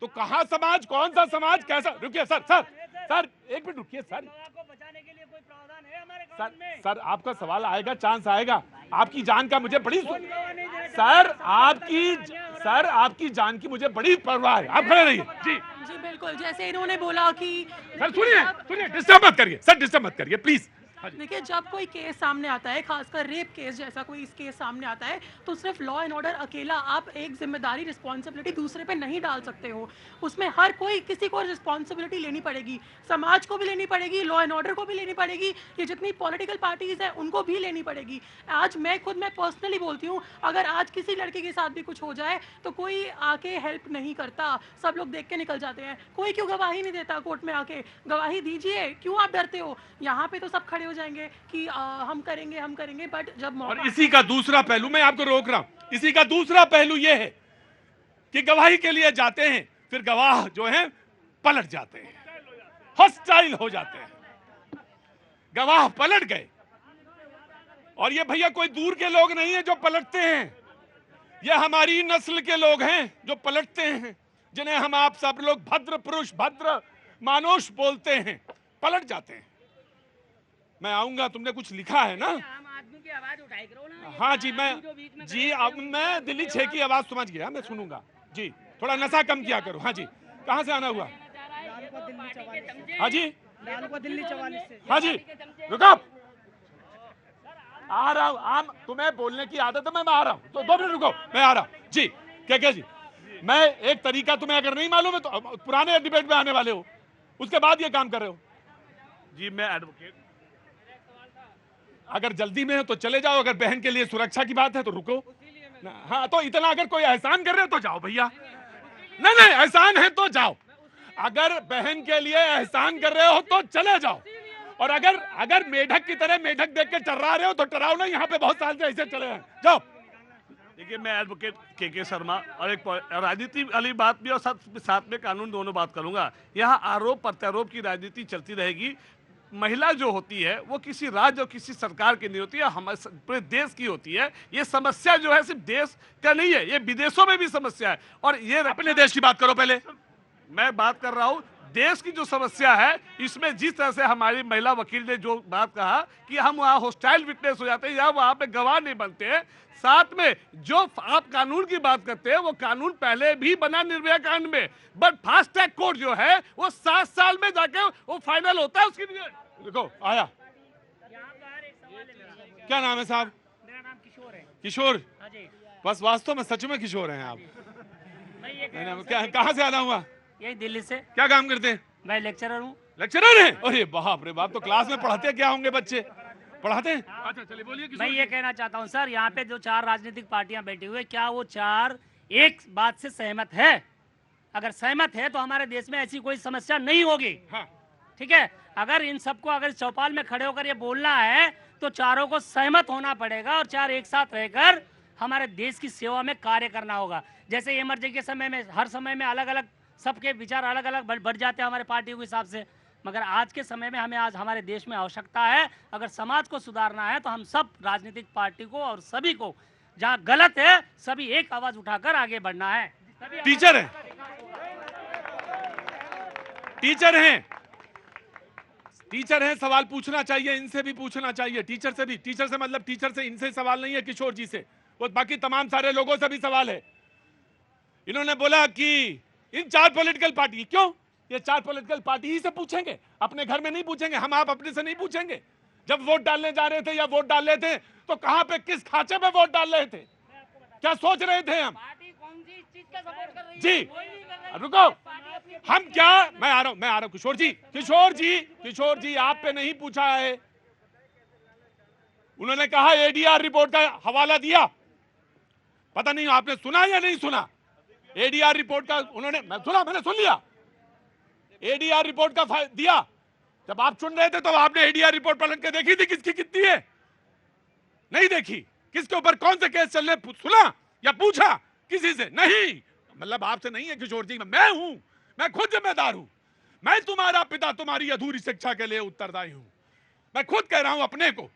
तो कहां समाज, कौन सा समाज, कैसा? रुकिए सर एक मिनट रुकिए सर, आपका सवाल आएगा, चांस आएगा। आपकी जान का मुझे बड़ी आपकी जान की मुझे बड़ी परवाह है। आप खड़े रहिए जी बिल्कुल, जैसे इन्होंने बोला कि सर सुनिए, डिस्टर्ब मत करिए सर, डिस्टर्ब मत करिए प्लीज। देखिए, जब कोई केस सामने आता है, खासकर रेप केस जैसा कोई इस केस सामने आता है, तो सिर्फ लॉ एंड ऑर्डर अकेला आप एक जिम्मेदारी, रिस्पॉन्सिबिलिटी दूसरे पे नहीं डाल सकते हो। उसमें हर कोई, किसी को रिस्पॉन्सिबिलिटी लेनी पड़ेगी, समाज को भी लेनी पड़ेगी, लॉ एंड ऑर्डर को भी लेनी पड़ेगी, ये जितनी पॉलिटिकल पार्टीज है उनको भी लेनी पड़ेगी। आज मैं पर्सनली बोलती हूँ, अगर आज किसी लड़के के साथ भी कुछ हो जाए तो कोई आके हेल्प नहीं करता, सब लोग देख के निकल जाते हैं। कोई क्यों गवाही नहीं देता कोर्ट में आके? गवाही दीजिए, क्यों आप डरते हो? यहाँ पे तो सब खड़े हो जाएंगे कि हम करेंगे, बट जब और इसी का दूसरा पहलू, मैं आपको रोक रहा हूं, इसी का दूसरा पहलू यह है कि गवाही के लिए जाते हैं, फिर गवाह जो हैं पलट जाते हैं, हॉस्टाइल हो जाते हैं, गवाह पलट गए। और ये भैया कोई दूर के लोग नहीं है जो पलटते हैं, ये हमारी नस्ल के लोग हैं जो पलटते हैं, जिन्हें हम आप सब लोग भद्र पुरुष, भद्र मानुष बोलते हैं, पलट जाते हैं। मैं आऊंगा, तुमने कुछ लिखा है ना? हाँ जी, मैं दिल्ली 6 की आवाज समझ गया, मैं सुनूंगा जी। थोड़ा नशा कम किया करो। हाँ जी, कहाँ से आना हुआ? हाँ जी, दिल्ली 44 से। हाँ जी, रुको, आ रहा हूँ। तुम्हें बोलने की आदत है, मैं आ रहा हूँ, तो 2 मिनट रुको, मैं आ रहा हूँ जी। क्या जी, मैं एक तरीका तुम्हें अगर नहीं मालूम है तो पुराने डिबेट में आने वाले हो, उसके बाद ये काम कर रहे हो जी। मैं एडवोकेट, अगर जल्दी में हो तो चले जाओ, अगर बहन के लिए सुरक्षा की बात है तो रुको। हाँ, तो इतना अगर कोई एहसान कर रहे हो तो जाओ भैया। नहीं, एहसान है तो जाओ। अगर बहन के लिए एहसान कर रहे हो तो चले जाओ, और अगर मेढक की तरह मेढक देख के टर्रा रहे हो तो टर्राओ ना, यहाँ पे बहुत साल से ऐसे चले हैं, जाओ। देखिए, मैं एडवोकेट के शर्मा, और एक राजनीति वाली बात भी और साथ में कानून, दोनों बात करूंगा। यहाँ आरोप प्रत्यारोप की राजनीति चलती रहेगी। महिला जो होती है वो किसी राज्य और किसी सरकार की नहीं होती है, हमारे पूरे देश की होती है। ये समस्या जो है सिर्फ देश का नहीं है, ये विदेशों में भी समस्या है। और ये अपने देश की बात करो पहले। मैं बात कर रहा हूँ देश की जो समस्या है, इसमें जिस तरह से हमारी महिला वकील ने जो बात कहा कि हम वहाँ हॉस्टाइल विटनेस हो जाते हैं या वहाँ पे गवाह नहीं बनते हैं। साथ में जो आप कानून की बात करते हैं, वो कानून पहले भी बना निर्भया कांड में, बट फास्ट ट्रैक कोर्ट जो है वो 7 साल में जाके वो फाइनल होता है। उसकी देखो आया, क्या नाम है साहब? मेरा नाम किशोर है। किशोर, बस वास्तव में सच में किशोर हैं आप। क्या, कहाँ से आना हुआ? यही दिल्ली से। क्या काम करते हैं? मैं लेक्चरर हूँ। लेक्चरर हैं? अरे बाप रे बाप, तो क्लास में पढ़ाते क्या होंगे बच्चे? पढ़ाते हैं? अच्छा चलिए बोलिए। मैं ये कहना चाहता हूँ सर, यहाँ पे जो 4 राजनीतिक पार्टियां बैठी हुई है, क्या वो 4 एक बात से सहमत है? अगर सहमत है तो हमारे देश में ऐसी कोई समस्या नहीं होगी। ठीक है, अगर इन सबको अगर चौपाल में खड़े होकर ये बोलना है तो चारों को सहमत होना पड़ेगा और चार एक साथ रहकर हमारे देश की सेवा में कार्य करना होगा। जैसे इमरजेंसी के समय में हर समय में अलग अलग सबके विचार अलग अलग बढ़ जाते हैं हमारे पार्टी के हिसाब से, मगर आज के समय में हमें आज हमारे देश में आवश्यकता है, अगर समाज को सुधारना है तो हम सब राजनीतिक पार्टी को और सभी को जहाँ गलत है सभी एक आवाज उठाकर आगे बढ़ना है। टीचर हैं, टीचर हैं, टीचर हैं, सवाल पूछना चाहिए, इनसे भी पूछना चाहिए, टीचर से भी। टीचर से मतलब टीचर से इनसे सवाल नहीं है, किशोर जी से, वो बाकी तमाम सारे लोगों से भी सवाल है। इन्होंने बोला कि इन 4 पॉलिटिकल पार्टी, क्यों ये 4 पॉलिटिकल पार्टी ही से पूछेंगे, अपने घर में नहीं पूछेंगे, हम आप अपने से नहीं पूछेंगे। जब वोट डालने जा रहे थे या वोट डाल रहे थे तो कहां पे किस खांचे पे वोट डाल रहे थे, क्या सोच रहे थे हम? जी रुको, हम क्या, मैं आ रहा हूं किशोर जी आप पे नहीं पूछा है। उन्होंने कहा एडीआर रिपोर्ट का हवाला दिया, पता नहीं आपने सुना या नहीं सुना। एडीआर रिपोर्ट का मैंने सुन लिया, एडीआर रिपोर्ट का दिया। जब आप चुन रहे थे तो आपने एडीआर रिपोर्ट पलट के देखी थी किसकी कितनी है? नहीं देखी। किसके ऊपर कौन से केस चल रहे सुना या पूछा किसी से? नहीं। मतलब आपसे नहीं है किशोर जी, मैं हूं, मैं खुद जिम्मेदार हूं। मैं तुम्हारा पिता तुम्हारी अधूरी शिक्षा के लिए उत्तरदायी हूं, मैं खुद कह रहा हूं अपने को।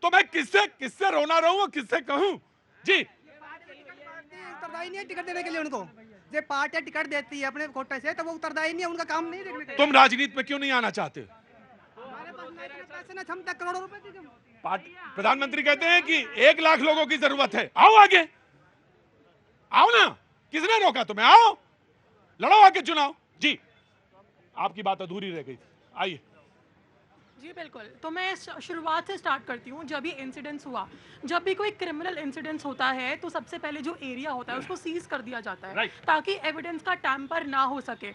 तो मैं किससे रोना रहूं, किससे कहूं? जी उत्तरदायी नहीं है टिकट देने के लिए उनको। जो पार्टी टिकट देती है अपने कोटे से तो वो उत्तरदायी नहीं है, उनका काम नहीं देखने का। तुम राजनीति में क्यों नहीं आना चाहते? हमारे पास पैसे ना, हम तक करोड़ों रुपए की प्रधानमंत्री कहते हैं कि 1 लाख लोगों की जरूरत है। आओ आगे, आओ ना, किसने रोका तुम्हें? आओ लड़ो आके चुनाव। जी आपकी बात अधूरी रह गई, आइए। जी बिल्कुल, तो मैं शुरुआत से स्टार्ट करती हूँ। जब ये इंसिडेंट्स हुआ, जब भी कोई क्रिमिनल इंसिडेंट्स होता है तो सबसे पहले जो एरिया होता है उसको सीज कर दिया जाता है ताकि एविडेंस का टैम्पर ना हो सके।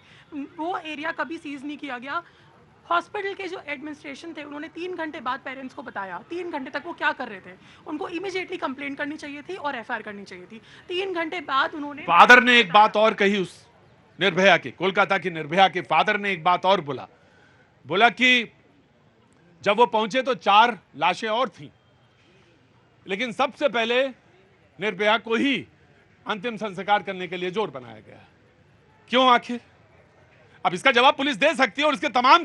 वो एरिया कभी सीज नहीं किया गया। हॉस्पिटल के जो एडमिनिस्ट्रेशन थे उन्होंने 3 घंटे बाद पेरेंट्स को बताया। 3 घंटे तक वो क्या कर रहे थे? उनको इमीडिएटली कंप्लेंट करनी चाहिए थी और एफआईआर करनी चाहिए थी। 3 घंटे बाद उन्होंने, फादर ने एक बात और कही, उस निर्भया के, कोलकाता की निर्भया के फादर ने एक बात और बोला कि जब वो पहुंचे तो 4 लाशें और थीं, लेकिन सबसे पहले निर्भया को ही अंतिम संस्कार करने के लिए जोर बनाया गया। क्यों आखिर? अब इसका जवाब पुलिस दे सकती है और इसके तमाम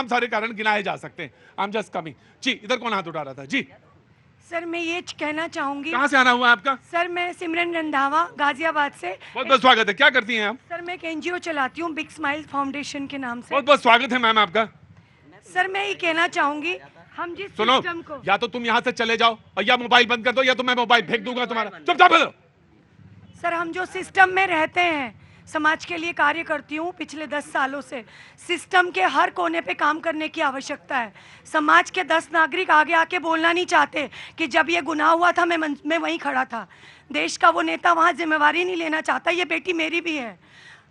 सारे कारण गिनाए जा सकते हैं। I am just coming. जी इधर कौन हाथ उठा रहा था? जी सर मैं ये कहना चाहूंगी। कहां से आना हुआ आपका? सर मैं सिमरन रंधावा गाजियाबाद से। बहुत बहुत स्वागत है। क्या करती हैं आप? सर मैं एक एनजीओ चलाती हूँ, बिग स्माइल फाउंडेशन के नाम से। बहुत बहुत स्वागत है मैम आपका। सर मैं ये कहना चाहूंगी, हम जिस सुनो, सिस्टम को, या तो तुम यहाँ से चले जाओ और या मोबाइल बंद कर दो या तो मैं मोबाइल फेंक दूंगा तुम्हारा। चुपचाप बैठो। सर हम जो सिस्टम में रहते हैं, समाज के लिए कार्य करती हूँ पिछले 10 सालों से। सिस्टम के हर कोने पे काम करने की आवश्यकता है। समाज के 10 नागरिक आगे आके बोलना नहीं चाहते कि जब ये गुनाह हुआ था मैं वहीं खड़ा था। देश का वो नेता वहाँ जिम्मेवारी नहीं लेना चाहता। ये बेटी मेरी भी है।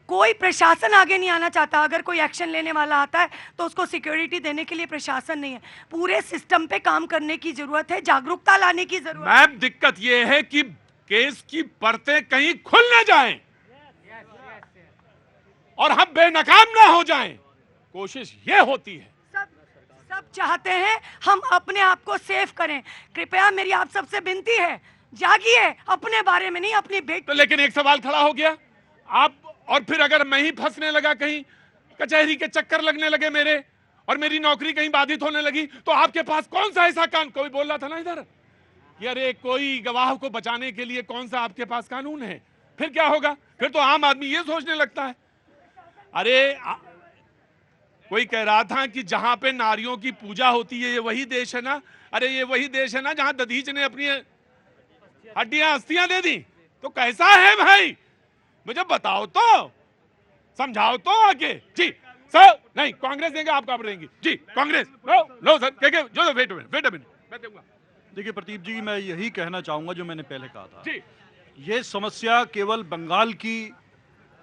कोई प्रशासन आगे नहीं आना चाहता। अगर कोई एक्शन लेने वाला आता है तो उसको सिक्योरिटी देने के लिए प्रशासन नहीं है। पूरे सिस्टम पे काम करने की जरूरत है, जागरूकता लाने की जरूरत है। मैम दिक्कत ये है कि केस की परतें कहीं खुल न जाएं और हम बेनकाम ना हो जाएं, कोशिश ये होती है। सब चाहते हैं हम अपने आप को सेव करें। कृपया मेरी आप सबसे विनती है, जागिए, अपने बारे में नहीं अपनी बेटी। तो लेकिन एक सवाल खड़ा हो गया, आप और फिर अगर मैं ही फंसने लगा, कहीं कचहरी के चक्कर लगने लगे मेरे और मेरी नौकरी कहीं बाधित होने लगी, तो आपके पास कौन सा ऐसा कानून? कोई बोल रहा था ना इधर कि अरे कोई गवाह को बचाने के लिए कौन सा आपके पास कानून है? फिर क्या होगा? फिर तो आम आदमी ये सोचने लगता है। अरे कोई कह रहा था कि जहां पे नारियों की पूजा होती है ये वही देश है ना। अरे ये वही देश है ना जहां दधीच ने अपनी हड्डियां अस्थियां दे दी। तो कैसा है भाई, मुझे बताओ तो, समझाओ तो आगे। जी सर, नहीं कांग्रेस देंगे, आप कब रहेंगी? जी कांग्रेस। लो सर, जो वेट अ मिनट मैं दूंगा। देखिए प्रदीप जी, मैं यही कहना चाहूंगा जो मैंने पहले कहा था। जी ये समस्या केवल बंगाल की,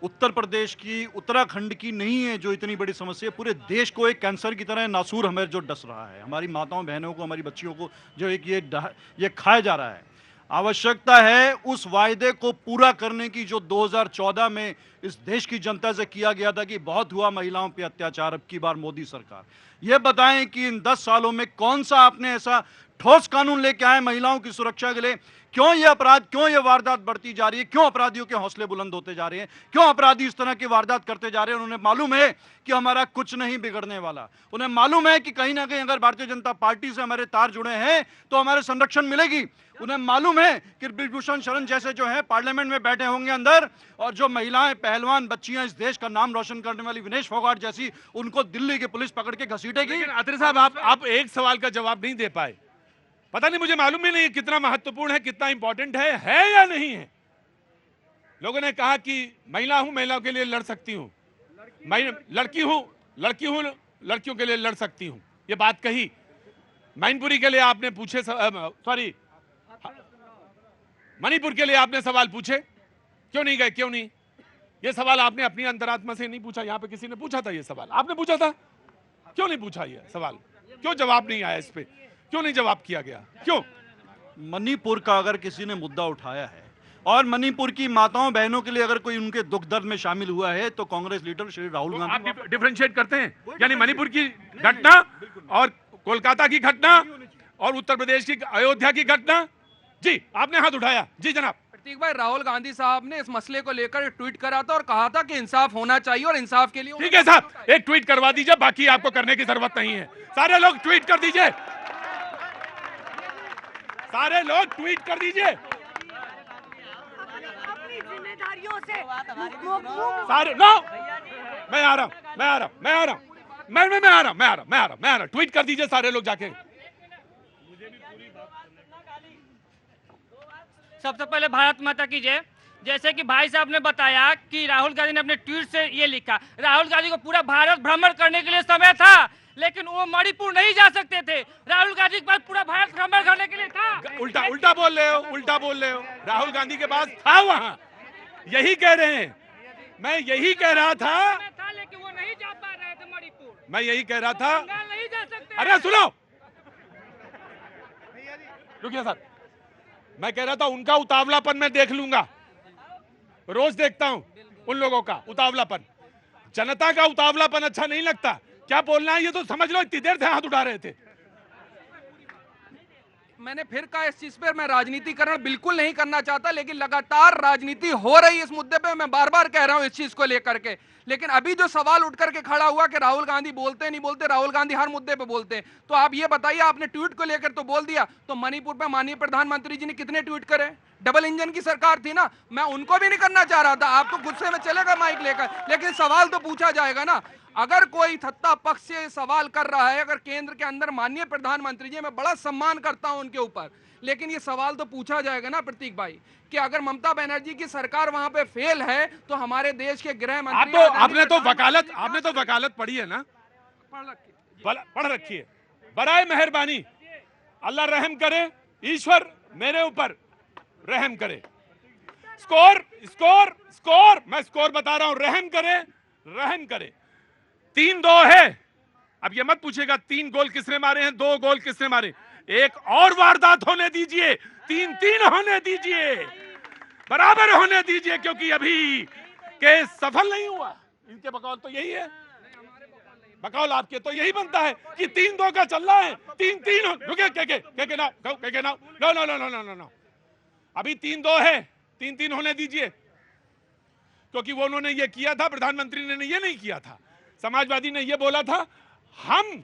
उत्तर प्रदेश की, उत्तराखंड की नहीं है। जो इतनी बड़ी समस्या पूरे देश को एक कैंसर की तरह नासूर हमें जो डस रहा है, हमारी माताओं बहनों को, हमारी बच्चियों को जो एक ये खाया जा रहा है। आवश्यकता है उस वायदे को पूरा करने की जो 2014 में इस देश की जनता से किया गया था कि बहुत हुआ महिलाओं पे अत्याचार। अब की बार मोदी सरकार ये बताएं कि इन 10 सालों में कौन सा आपने ऐसा ठोस कानून लेके आए महिलाओं की सुरक्षा के लिए? क्यों ये अपराध, क्यों ये वारदात बढ़ती जा रही है? क्यों अपराधियों के हौसले बुलंद होते जा रहे हैं? क्यों अपराधी इस तरह की वारदात करते जा रहे हैं? उन्हें मालूम है कि हमारा कुछ नहीं बिगड़ने वाला। उन्हें मालूम है कि कहीं ना कहीं अगर भारतीय जनता पार्टी से हमारे तार जुड़े हैं तो हमारे संरक्षण मिलेगी। उन्हें मालूम है कि ब्रिजभूषण शरण जैसे जो है पार्लियामेंट में बैठे होंगे अंदर, और जो महिलाएं पहलवान बच्चियां इस देश का नाम रोशन करने वाली विनेश फोगाट जैसी, उनको दिल्ली की पुलिस पकड़ के घसीटेगी। लेकिन अत्री साहब, आप एक सवाल का जवाब नहीं दे पाए। पता नहीं, मुझे मालूम ही नहीं कितना महत्वपूर्ण है, कितना इंपॉर्टेंट है या नहीं है। लोगों ने कहा कि महिला हूं, महिलाओं के लिए लड़ सकती हूं, लड़की हूं, लड़कियों के लिए लड़ सकती हूं, ये बात कही। मैनपुरी के लिए आपने पूछे, सॉरी मणिपुर के लिए आपने सवाल पूछे, क्यों नहीं गए? क्यों नहीं? ये सवाल आपने अपनी अंतरात्मा से नहीं पूछा, यहां पे किसी ने पूछा था ये सवाल, आपने पूछा था, क्यों नहीं पूछा ये सवाल? क्यों जवाब नहीं आया इस पे? क्यों नहीं जवाब किया गया? क्यों? मणिपुर का अगर किसी ने मुद्दा उठाया है और मणिपुर की माताओं बहनों के लिए अगर कोई उनके दुख दर्द में शामिल हुआ है तो कांग्रेस लीडर श्री राहुल गांधी। आप डिफरेंशिएट करते हैं, यानी मणिपुर की घटना और कोलकाता की घटना और उत्तर प्रदेश की अयोध्या की घटना। जी, आपने हाथ उठाया। जी जनाब। प्रतीक भाई, राहुल गांधी साहब ने इस मसले को लेकर ट्वीट करा था और कहा था कि इंसाफ होना चाहिए और इंसाफ के लिए। ठीक है साहब, एक ट्वीट करवा दीजिए, बाकी आपको करने की जरूरत नहीं है। सारे लोग ट्वीट कर दीजिए, सारे लोग ट्वीट कर दीजिए, अपनी जिम्मेदारियों से सारे। नो, मैं आ रहा हूं, ट्वीट कर दीजिए सारे लोग जाके। सबसे पहले भारत माता की जय। जैसे कि भाई साहब ने बताया कि राहुल गांधी ने अपने ट्वीट से ये लिखा, राहुल गांधी को पूरा भारत भ्रमण करने के लिए समय था, लेकिन वो मणिपुर नहीं जा सकते थे। राहुल गांधी के पास पूरा भारत भ्रमण करने के लिए था। उल्टा बोल रहे हो, राहुल गांधी के पास था वहां, यही कह रहे हैं। मैं यही कह रहा था, लेकिन वो नहीं जा पा रहे थे मणिपुर। मैं यही कह रहा था। नहीं जा सकते। अरे सुनो, रुकिए सर, मैं कह रहा था उनका उतावलापन मैं देख लूंगा, रोज देखता हूं उन लोगों का उतावलापन। जनता का उतावलापन अच्छा नहीं लगता। क्या बोलना है ये तो समझ लो, इतनी देर से हाथ उठा रहे थे। मैंने फिर कहा इस चीज पर मैं राजनीतिकरण बिल्कुल नहीं करना चाहता, लेकिन लगातार राजनीति हो रही है इस मुद्दे पे। मैं बार बार कह रहा हूं इस चीज को लेकर के, लेकिन अभी जो सवाल उठ करके खड़ा हुआ कि राहुल गांधी बोलते नहीं बोलते, राहुल गांधी हर मुद्दे पे बोलते हैं। तो आप ये बताइए, आपने ट्वीट को लेकर तो बोल दिया, तो मणिपुर पे माननीय प्रधानमंत्री जी ने कितने ट्वीट करे? डबल इंजन की सरकार थी ना, मैं उनको भी नहीं करना चाह रहा था। आप तो गुस्से में चलेगा माइक लेकर, लेकिन सवाल तो पूछा जाएगा ना। अगर कोई सत्ता पक्ष से सवाल कर रहा है, अगर केंद्र के अंदर माननीय प्रधानमंत्री जी, मैं बड़ा सम्मान करता हूं उनके ऊपर, लेकिन ये सवाल तो पूछा जाएगा ना प्रतीक भाई, कि अगर ममता बनर्जी की सरकार वहां पे फेल है तो हमारे देश के गृह मंत्री। आपने तो वकालत पढ़ी है ना? पढ़ रखी है। बराए मेहरबानी, अल्लाह रहम करे, ईश्वर मेरे ऊपर रहम करे। स्कोर मैं स्कोर बता रहा हूं, रहम करे। 3-2 है। अब ये मत पूछेगा 3 गोल किसने मारे हैं, 2 गोल किसने मारे। एक और वारदात होने दीजिए, 3-3 होने दीजिए, बराबर होने दीजिए, क्योंकि अभी केस सफल नहीं हुआ। इनके बकौल तो यही है, बकौल आपके तो यही बनता है कि 3-2 का चल रहा है। 3-3 रुके नो, अभी 3-2 है, 3-3 होने दीजिए, क्योंकि वो उन्होंने ये किया था, प्रधानमंत्री ने ये नहीं किया था। समाजवादी ने ये बोला था। हम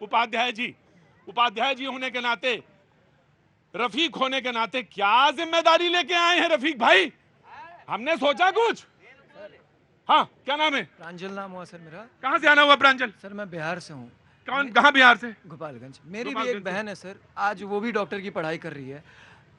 उपाध्याय जी होने के नाते, रफीक होने के नाते क्या जिम्मेदारी लेके आए हैं रफीक भाई? हमने सोचा कुछ। हाँ, क्या नाम है? प्रांजल नाम हुआ सर मेरा। कहाँ से आना हुआ प्रांजल? सर मैं बिहार से हूँ। कहाँ बिहार से? गोपालगंज। मेरी भी एक बहन है सर, आज वो भी डॉक्टर की पढ़ाई कर रही है।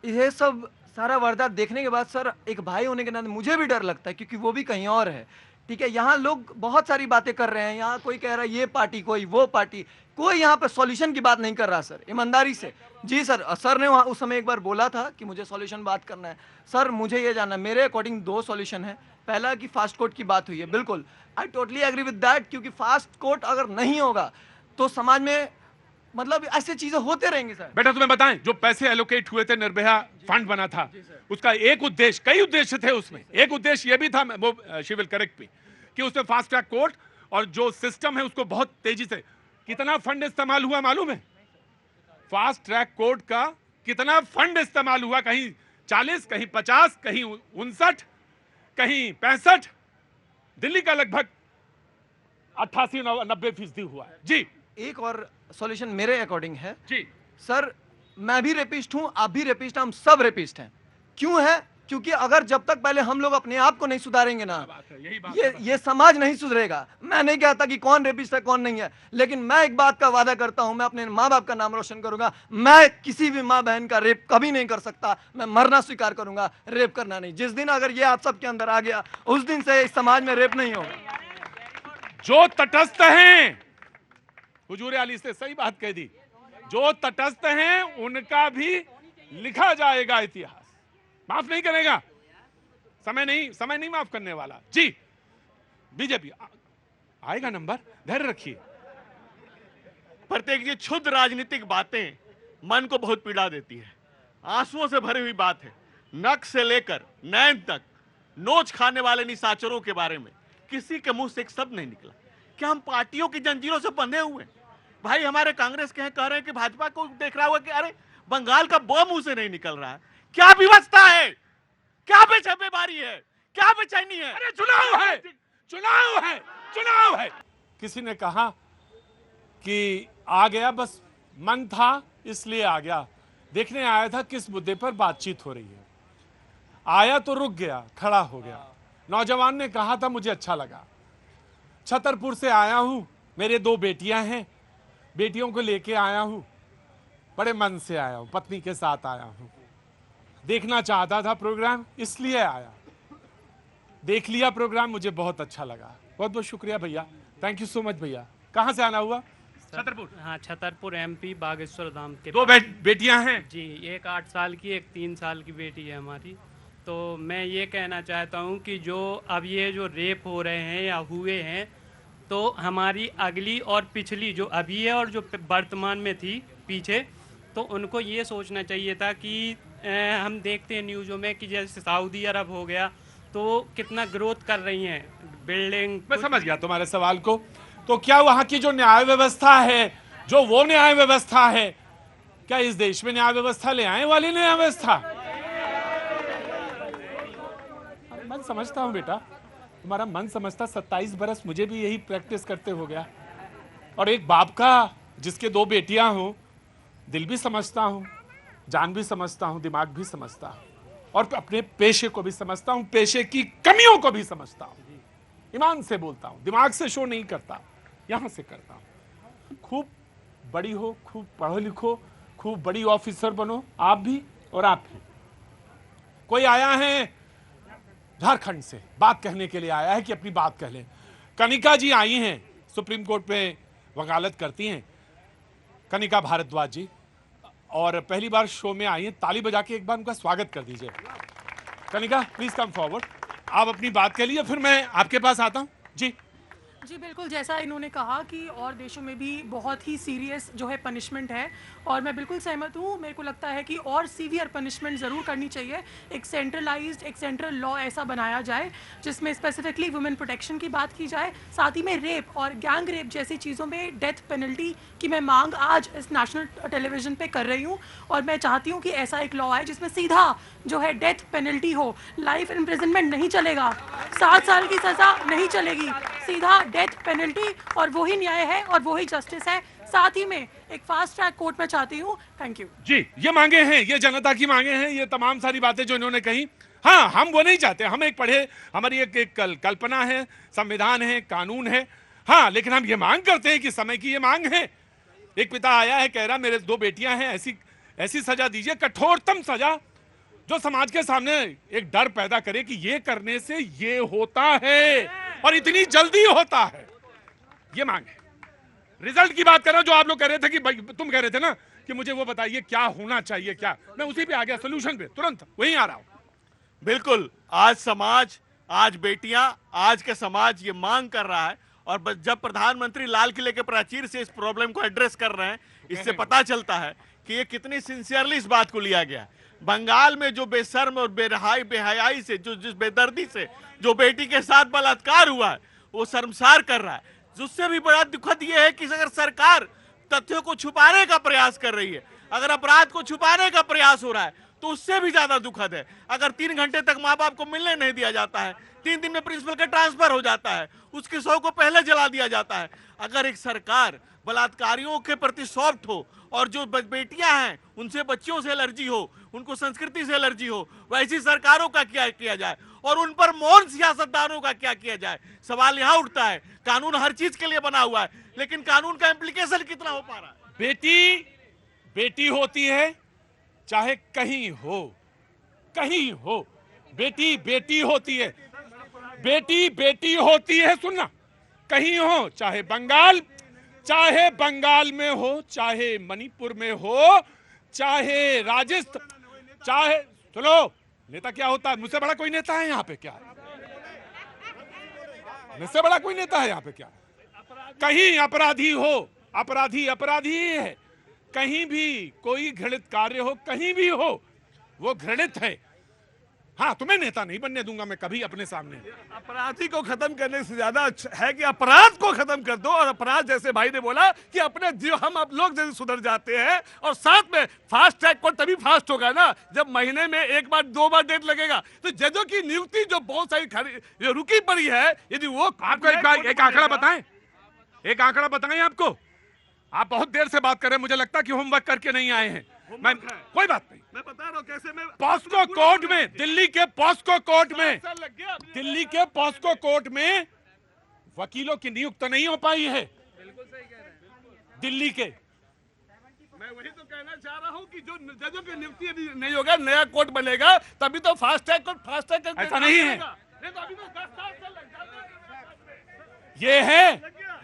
ये सब सारा वारदात देखने के बाद सर, एक भाई होने के नाते मुझे भी डर लगता है, क्योंकि वो भी कहीं और है। ठीक है, यहाँ लोग बहुत सारी बातें कर रहे हैं, यहाँ कोई कह रहा है ये पार्टी, कोई वो पार्टी, कोई यहाँ पे सॉल्यूशन की बात नहीं कर रहा सर, ईमानदारी से। जी सर ने वहाँ उस समय एक बार बोला था कि मुझे सॉल्यूशन बात करना है। सर मुझे ये जानना, मेरे अकॉर्डिंग 2 सॉल्यूशन है। पहला कि फास्ट कोर्ट की बात हुई है, बिल्कुल I totally agree with that, क्योंकि फास्ट कोर्ट अगर नहीं होगा तो समाज में मतलब ऐसे चीजें होते रहेंगे सर। बेटा तुम्हें बताएं, जो पैसे एलोकेट हुए थे निर्भया फंड बना था, उसका एक उद्देश्य, कई उद्देश्य थे उसमें, एक उद्देश्य ये भी था, वो शी विल करेक्ट मी, कि उसमें फास्ट ट्रैक कोर्ट और जो सिस्टम है उसको बहुत तेजी से, कितना फंड इस्तेमाल हुआ मालूम है? फास्ट ट्रैक कोर्ट का कितना फंड इस्तेमाल हुआ? कहीं 40, कहीं 50, कहीं 59, कहीं 65, दिल्ली का लगभग 88-90% हुआ है जी। एक और सॉल्यूशन मेरे अकॉर्डिंग है जी सर, मैं भी रेपिस्ट हूं, आप भी रेपिस्ट हैं, हम सब रेपिस्ट हैं। क्यों है? क्योंकि अगर जब तक पहले हम लोग अपने आप को नहीं सुधारेंगे ना, ये समाज नहीं सुधरेगा। मैं नहीं कहता कि कौन रेपिस्ट है कौन नहीं है, लेकिन मैं एक बात का वादा करता हूं, मैं अपने माँ बाप का नाम रोशन करूंगा। मैं किसी भी माँ बहन का रेप कभी नहीं कर सकता, मैं मरना स्वीकार करूंगा, रेप करना नहीं। जिस दिन अगर ये आप सबके अंदर आ गया, उस दिन से इस समाज में रेप नहीं होगा। जो तटस्थ हैं, हुजूर आली से सही बात कह दी, जो तटस्थ हैं उनका भी लिखा जाएगा इतिहास, माफ नहीं करेगा, समय नहीं माफ करने वाला जी। बीजेपी आएगा नंबर, धैर्य रखिए। प्रत्येक जी क्षुद्र राजनीतिक बातें मन को बहुत पीड़ा देती है, आंसुओं से भरी हुई बात है। नक से लेकर नैन तक नोच खाने वाले निशाचरों के बारे में किसी के मुंह से एक शब्द नहीं निकला। क्या हम पार्टियों की जंजीरों से बंधे हुए हैं? भाई हमारे कांग्रेस के हैं, कह रहे हैं कि भाजपा को देख रहा हुआ कि अरे बंगाल का बम मुंह से नहीं निकल रहा है। क्या व्यवस्था है, क्या बेचैनी है, क्या बेचैनी है? अरे चुनाव है, चुनाव है, चुनाव है। किसी ने कहा कि आ गया, बस मन था इसलिए आ गया, देखने आया था किस मुद्दे पर बातचीत हो रही है। आया तो रुक गया, खड़ा हो गया। नौजवान ने कहा था, मुझे अच्छा लगा। छतरपुर से आया हूं, मेरे 2 बेटियां हैं, बेटियों को लेके आया हूं, बड़े मन से आया हूं, पत्नी के साथ आया हूं, देखना चाहता था प्रोग्राम इसलिए आया, देख लिया प्रोग्राम, मुझे बहुत अच्छा लगा। बहुत बहुत शुक्रिया भैया, थैंक यू सो मच भैया। कहां से आना हुआ? छतरपुर। हाँ, छतरपुर MP बागेश्वर धाम के। 2 बेटियां हैं जी, एक 8 साल की, एक 3 साल की बेटी है हमारी। तो मैं ये कहना चाहता हूँ कि जो अब ये जो रेप हो रहे हैं या हुए हैं, तो हमारी अगली और पिछली जो अभी है और जो वर्तमान में थी पीछे, तो उनको ये सोचना चाहिए था कि हम देखते हैं न्यूज़ों में कि जैसे सऊदी अरब हो गया तो कितना ग्रोथ कर रही हैं बिल्डिंग। मैं समझ गया तुम्हारे सवाल को। तो क्या वहां की जो न्याय व्यवस्था है, जो वो न्याय व्यवस्था है, क्या इस देश में न्याय व्यवस्था ले आए वाली न्याय व्यवस्था? मन समझता हूं बेटा, तुम्हारा मन समझता। 27 बरस मुझे भी यही प्रैक्टिस करते हो गया, और एक बाप का जिसके 2 बेटियां हो, दिल भी समझता हूं, जान भी समझता हूं, दिमाग भी समझता हूं, और अपने पेशे को भी समझता हूं, पेशे की कमियों को भी समझता हूं। ईमान से बोलता हूं, दिमाग से शो नहीं करता, यहां से करता हूं। खूब बड़ी हो, खूब पढ़ो लिखो, खूब बड़ी ऑफिसर बनो, आप भी और आप भी। कोई आया है झारखंड से, बात कहने के लिए आया है कि अपनी बात कह लें। कनिका जी आई हैं, सुप्रीम कोर्ट में वकालत करती हैं, कनिका भारद्वाज जी, और पहली बार शो में आई हैं। ताली बजा के एक बार उनका स्वागत कर दीजिए। कनिका प्लीज कम फॉरवर्ड, आप अपनी बात कह लीजिए, फिर मैं आपके पास आता हूं जी। जी बिल्कुल, जैसा इन्होंने कहा कि और देशों में भी बहुत ही सीरियस जो है पनिशमेंट है, और मैं बिल्कुल सहमत हूँ। मेरे को लगता है कि और सीवियर पनिशमेंट ज़रूर करनी चाहिए। एक सेंट्रलाइज्ड, एक सेंट्रल लॉ ऐसा बनाया जाए जिसमें स्पेसिफिकली वुमेन प्रोटेक्शन की बात की जाए, साथ ही में रेप और गैंग रेप जैसी चीज़ों में डेथ पेनल्टी की मैं मांग आज इस नेशनल टेलीविज़न पे कर रही हूँ। और मैं चाहती हूँ कि ऐसा एक लॉ आए जिसमें सीधा जो है डेथ पेनल्टी हो, लाइफ इम्प्रिजनमेंट नहीं चलेगा, 7 साल की सज़ा नहीं चलेगी, सीधा डेथ पेनल्टी, और वही न्याय है और वही जस्टिस है। साथ ही में एक फास्ट ट्रैक कोर्ट में चाहती हूँ। थैंक यू जी। ये मांगे हैं, ये जनता की मांगे हैं, ये तमाम सारी बातें जो इन्होंने कही। हाँ, हम वो नहीं चाहते, हम एक पढ़े, हमारी एक कल्पना है, संविधान है, कानून है, हाँ, लेकिन हम ये मांग करते हैं कि समय की ये मांग है। एक पिता आया है, कह रहा मेरे 2 बेटियां हैं, ऐसी सजा दीजिए, कठोरतम सजा, जो समाज के सामने एक डर पैदा करे कि ये करने से ये होता है और इतनी जल्दी होता है। ये मांग है। रिजल्ट की बात कर रहा हूं, जो आप लोग कह रहे थे कि भाई, तुम कह रहे थे ना कि मुझे वो बताइए क्या होना चाहिए, क्या, मैं उसी पे आ गया, सोल्यूशन पे तुरंत वहीं आ रहा हूं। बिल्कुल, आज समाज, आज बेटियां, आज का समाज ये मांग कर रहा है, और जब प्रधानमंत्री लाल किले के प्राचीर से इस प्रॉब्लम को एड्रेस कर रहे हैं, इससे पता चलता है कि ये कितनी सिंसियरली इस बात को लिया गया है। बंगाल में जो बेशर्म और बेहयाई से, जो जिस बेदर्दी से जो बेटी के साथ बलात्कार हुआ है, वो शर्मसार कर रहा है। उससे भी बड़ा दुखद ये है कि अगर सरकार तथ्यों को छुपाने का प्रयास कर रही है, अगर अपराध को छुपाने का प्रयास हो रहा है, तो उससे भी ज्यादा दुखद है। अगर 3 घंटे तक माँ बाप को मिलने नहीं दिया जाता है, 3 दिन में प्रिंसिपल का ट्रांसफर हो जाता है, उसके शव को पहले जला दिया जाता है। अगर एक सरकार बलात्कारियों के प्रति सॉफ्ट हो और जो बेटियां हैं उनसे बच्चियों से एलर्जी हो, उनको संस्कृति से एलर्जी हो, वैसी सरकारों का क्या किया जाए और उन पर मौन सियासतदानों का क्या किया जाए। सवाल यहाँ उठता है, कानून हर चीज के लिए बना हुआ है, लेकिन कानून का इम्प्लीकेशन कितना हो पा रहा है। बेटी बेटी होती है, चाहे कहीं हो, बेटी बेटी होती है, बेटी बेटी होती है। सुनना, कहीं हो, चाहे बंगाल में हो, चाहे मणिपुर में हो, चाहे राजस्थान, चाहे सुनो, नेता क्या होता है? मुझसे बड़ा कोई नेता है यहाँ पे क्या है? मुझसे बड़ा कोई नेता है यहाँ पे क्या है? कहीं अपराधी हो, अपराधी ही है। कहीं भी कोई घृणित कार्य हो, कहीं भी हो, वो घृणित है। हाँ, तुम्हें नेता नहीं बनने दूंगा मैं कभी अपने सामने। अपराधी को खत्म करने से ज्यादा अच्छा है कि अपराध को खत्म कर दो। और अपराध, जैसे भाई ने बोला कि अपने हम आप लोग जैसे सुधर जाते हैं, और साथ में फास्ट ट्रैक कोर्ट तभी फास्ट होगा ना जब महीने में 1 बार 2 बार डेट लगेगा। तो जजों की नियुक्ति जो बहुत सारी रुकी पड़ी है, यदि वो आपको एक आंकड़ा बताएं, एक आंकड़ा बताएं आपको। आप बहुत देर से बात कर रहे हैं, मुझे लगता है कि होमवर्क करके नहीं आए हैं। मैं कोई बात नहीं, मैं बता रहा हूँ कैसे। मैं पॉस्को कोर्ट में, दिल्ली के पॉस्को कोर्ट में वकीलों की नियुक्ति तो नहीं हो पाई है दिल्ली के। मैं वही तो कहना चाह रहा हूँ कि जो जजों की नियुक्ति नहीं होगा, नया कोर्ट बनेगा, तभी तो फास्ट ट्रैक ऐसा नहीं है। ये है,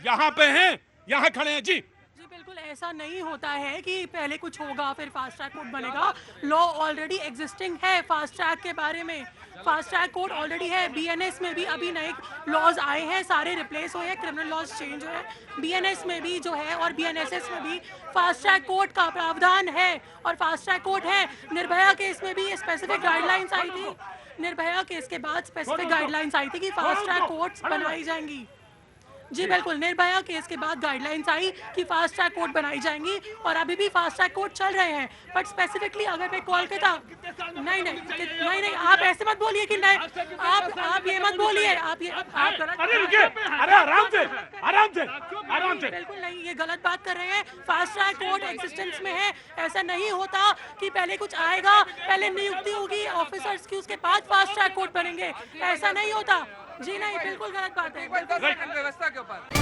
यहाँ पे हैं, यहाँ खड़े हैं जी। बिल्कुल ऐसा नहीं होता है कि पहले कुछ होगा फिर फास्ट ट्रैक कोर्ट बनेगा। लॉ ऑलरेडी एग्जिस्टिंग है फास्ट ट्रैक के बारे में। फास्ट ट्रैक कोर्ट ऑलरेडी है। बीएनएस में भी अभी नए लॉज आए हैं, सारे रिप्लेस हुए हैं, क्रिमिनल लॉज चेंज हुए हैं बीएनएस में भी जो है, और बीएनएसएस में भी फास्ट ट्रैक कोर्ट का प्रावधान है और फास्ट ट्रैक कोर्ट है। निर्भया केस में भी स्पेसिफिक गाइडलाइंस आई थी। निर्भया केस के बाद स्पेसिफिक गाइडलाइंस आई थी कि फास्ट ट्रैक कोर्ट्स बनाई जाएंगी। जी बिल्कुल, निर्भया केस के बाद गाइडलाइंस आई कि फास्ट ट्रैक कोर्ट बनाई जाएंगी और अभी भी फास्ट ट्रैक कोर्ट चल रहे हैं। बट स्पेसिफिकली अगर मैं कोलकाता, नहीं, आप ऐसे मत बोलिए कि नहीं, आप ये मत बोलिए, आप गलत। अरे रुकिए, अरे आराम से। बिल्कुल नहीं, ये गलत बात कर रहे हैं। फास्ट ट्रैक कोर्ट एग्जिस्टेंस में है। ऐसा नहीं होता कि पहले कुछ आएगा, पहले नियुक्ति होगी ऑफिसर्स की, उसके बाद फास्ट ट्रैक कोर्ट बनेंगे। ऐसा नहीं होता जी, नहीं, बिल्कुल गलत बात है। व्यवस्था के ऊपर